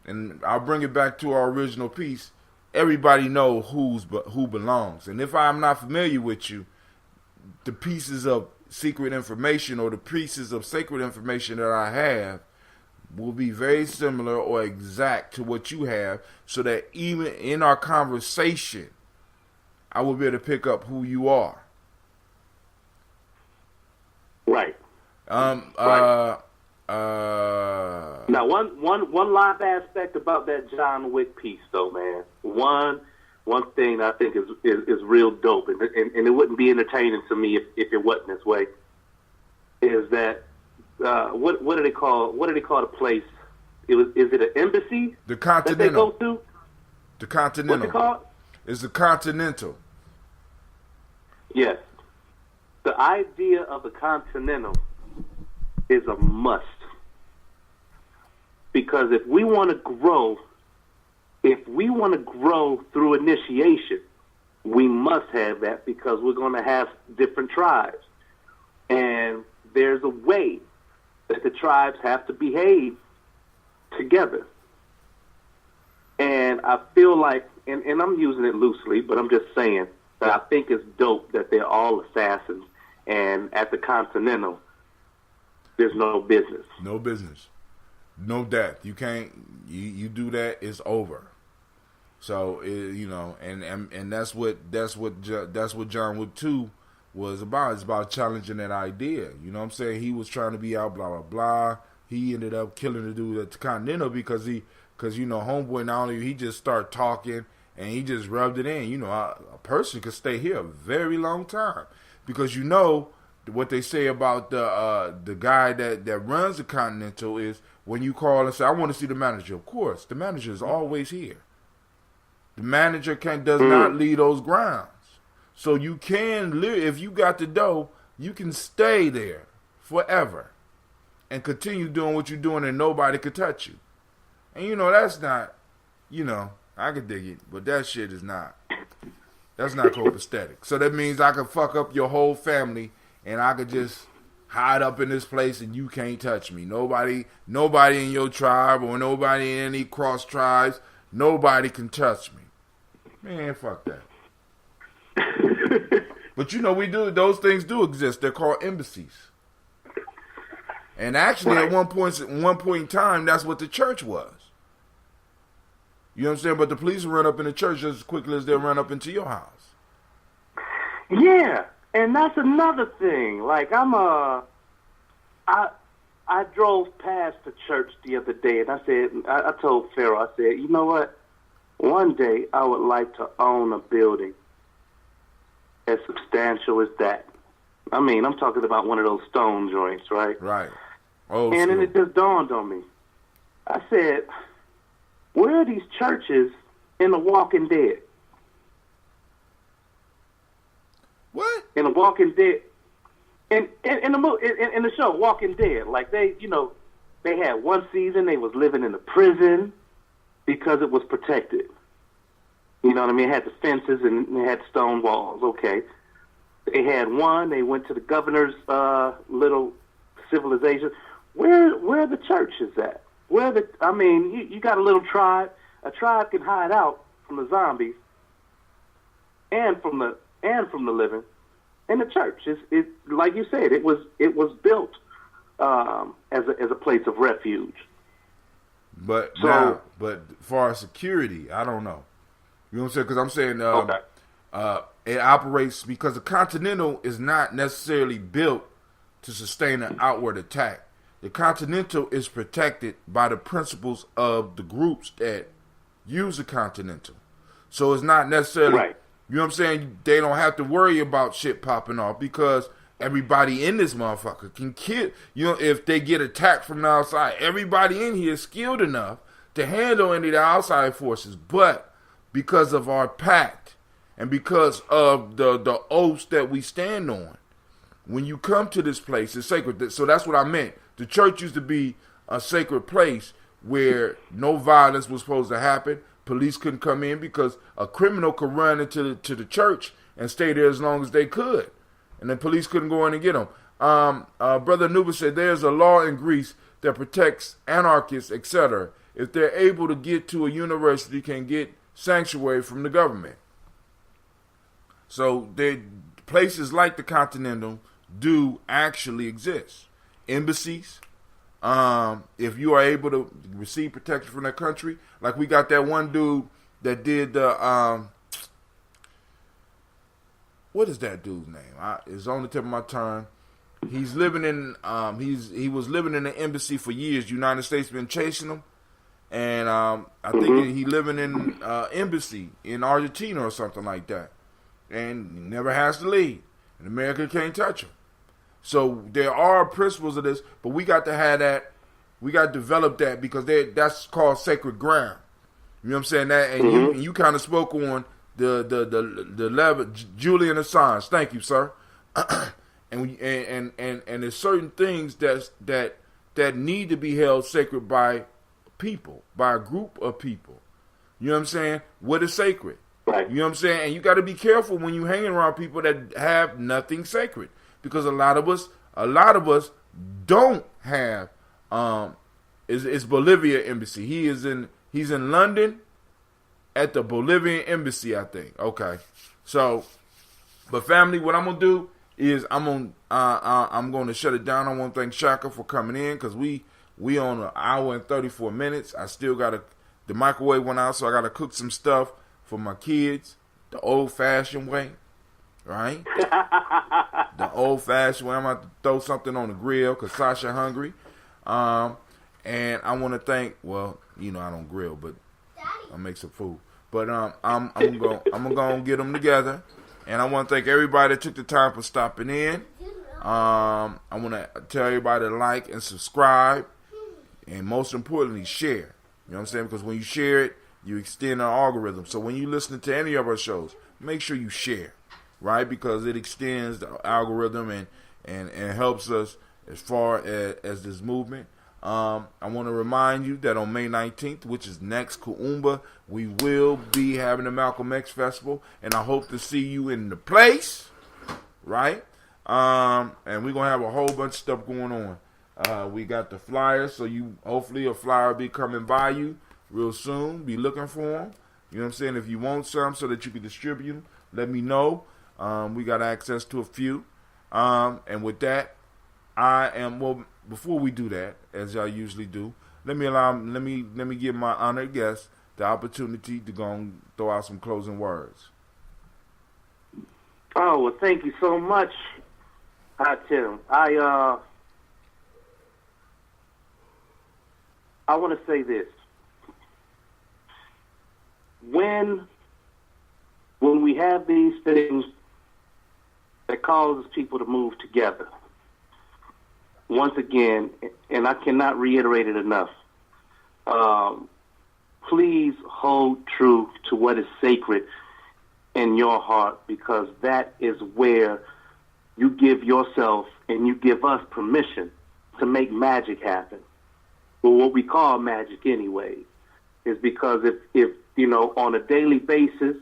and I'll bring it back to our original piece, everybody know who belongs. And if I'm not familiar with you, the pieces of secret information or the pieces of sacred information that I have will be very similar or exact to what you have, so that even in our conversation, I will be able to pick up who you are. Right. Right. Now, one live aspect about that John Wick piece, though, man. One thing I think is real dope, and it wouldn't be entertaining to me if it wasn't this way. Is that what do they call the place? Is it an embassy? The Continental. That they go to? The Continental. What's it called? It's the Continental. Yes. The idea of the Continental is a must. Because if we want to grow through initiation, we must have that, because we're going to have different tribes. And there's a way that the tribes have to behave together. And I feel like, and I'm using it loosely, but I'm just saying that I think it's dope that they're all assassins. And at the Continental, there's no business. No business. No death. You can't, you do that, it's over. So, you know, and that's what John Wick 2 was about. It's about challenging that idea. You know what I'm saying? He was trying to be out, blah, blah, blah. He ended up killing the dude at the Continental because you know, homeboy, not only he just started talking and he just rubbed it in. You know, a person could stay here a very long time because, you know, what they say about the guy that runs the Continental is when you call and say, I want to see the manager. Of course, the manager is always here. The manager does not leave those grounds. So you can live, if you got the dough, you can stay there forever and continue doing what you're doing and nobody could touch you. And you know, that's not, you know, I could dig it, but that shit is not, that's not copacetic. So that means I could fuck up your whole family and I could just hide up in this place and you can't touch me. Nobody in your tribe or nobody in any cross tribes, nobody can touch me. Man, fuck that. But you know, those things do exist. They're called embassies. And actually, at one point in time, that's what the church was. You know what I'm saying? But the police will run up in the church just as quickly as they'll run up into your house. Yeah, and that's another thing. Like, I drove past the church the other day, and I told Pharaoh, I said, you know what? One day I would like to own a building as substantial as that. I mean, I'm talking about one of those stone joints, right? Right. And then it just dawned on me. I said, where are these churches in The Walking Dead? What? In The Walking Dead. In the show Walking Dead, like they had one season they was living in a prison because it was protected. You know what I mean? It had the fences and it had stone walls. Okay. They had one. They went to the governor's little civilization. Where are the churches at? You got a little tribe. A tribe can hide out from the zombies and from the living. And the church is like you said. It was built as a place of refuge. But for security, I don't know. You know what I'm saying? Because I'm saying it operates because the Continental is not necessarily built to sustain an outward attack. The Continental is protected by the principles of the groups that use the Continental. So it's not necessarily, right. You know what I'm saying? They don't have to worry about shit popping off because everybody in this motherfucker can kill. You know, if they get attacked from the outside, everybody in here is skilled enough to handle any of the outside forces. But because of our pact and because of the oaths that we stand on, when you come to this place, it's sacred. So that's what I meant. The church used to be a sacred place where no violence was supposed to happen. Police couldn't come in because a criminal could run into the church and stay there as long as they could. And the police couldn't go in and get them. Brother Anubis said there's a law in Greece that protects anarchists, etc. If they're able to get to a university, can get sanctuary from the government. So places like the Continental do actually exist. Embassies, if you are able to receive protection from that country, like we got that one dude that did the what is that dude's name? It's on the tip of my tongue. He's living in he was living in an embassy for years. United States been chasing him, and I think he living in embassy in Argentina or something like that, and he never has to leave. And America can't touch him. So there are principles of this, but we got to have that. We got to develop that because that's called sacred ground. You know what I'm saying? That and you kind of spoke on the level. Julian Assange, thank you, sir. and there's certain things that need to be held sacred by people, by a group of people. You know what I'm saying? What is sacred? Right. You know what I'm saying? And you got to be careful when you hanging around people that have nothing sacred. Because a lot of us don't have It's Bolivia embassy. He's in London at the Bolivian embassy, I think. Okay, so, but family, what I'm gonna do is I'm gonna shut it down. I want to thank Shaka for coming in because we on an hour and 34 minutes. I still the microwave went out, so I gotta cook some stuff for my kids the old-fashioned way, right? The old-fashioned way. I'm gonna have to throw something on the grill because Sasha hungry. And I want to thank, well, I don't grill, but I make some food. But I'm gonna get them together, and I want to thank everybody that took the time for stopping in. I want to tell everybody to like and subscribe, and most importantly, share. You know what I'm saying? Because when you share it, you extend our algorithm. So when you listen to any of our shows, make sure you share, right? Because it extends the algorithm and helps us as far as this movement. I want to remind you that on May 19th, which is next Kuumba, we will be having the Malcolm X Festival, and I hope to see you in the place, right? And we're going to have a whole bunch of stuff going on. We got the flyers, so hopefully a flyer will be coming by you real soon. Be looking for them. You know what I'm saying? If you want some so that you can distribute them, let let me know. We got access to a few. And with that, before we do that, as I usually do, let me give my honored guest the opportunity to go and throw out some closing words. Oh, well, thank you so much, Tim. I want to say this. When we have these things that causes people to move together, once again, and I cannot reiterate it enough, please hold true to what is sacred in your heart, because that is where you give yourself and you give us permission to make magic happen. Well, what we call magic anyway is because if on a daily basis,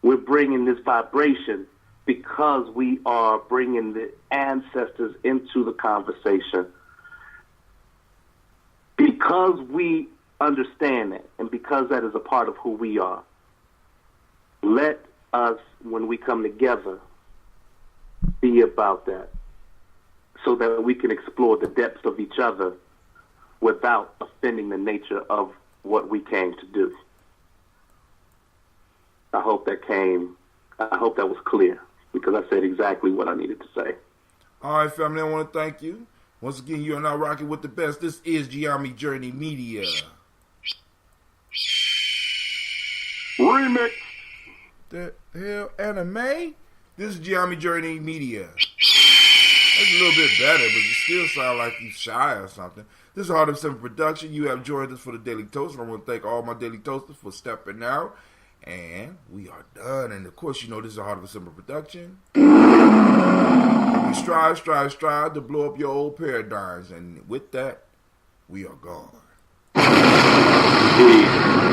we're bringing this vibration because we are bringing the ancestors into the conversation. Because we understand it, and because that is a part of who we are, let us, when we come together, be about that so that we can explore the depths of each other without offending the nature of what we came to do. I hope that was clear, because I said exactly what I needed to say. All right, family, I want to thank you. Once again, you are now rocking with the best. This is Gye-Nyame Journey Media. Remix. The hell, anime? This is Gye-Nyame Journey Media. That's a little bit better, but you still sound like you shy or something. This is Heart of Simple Production. You have joined us for the Daily Toast. I want to thank all my Daily Toasters for stepping out. And we are done. And of course, this is a Heart of a Simple Production. We strive to blow up your old paradigms. And with that, we are gone. Peace.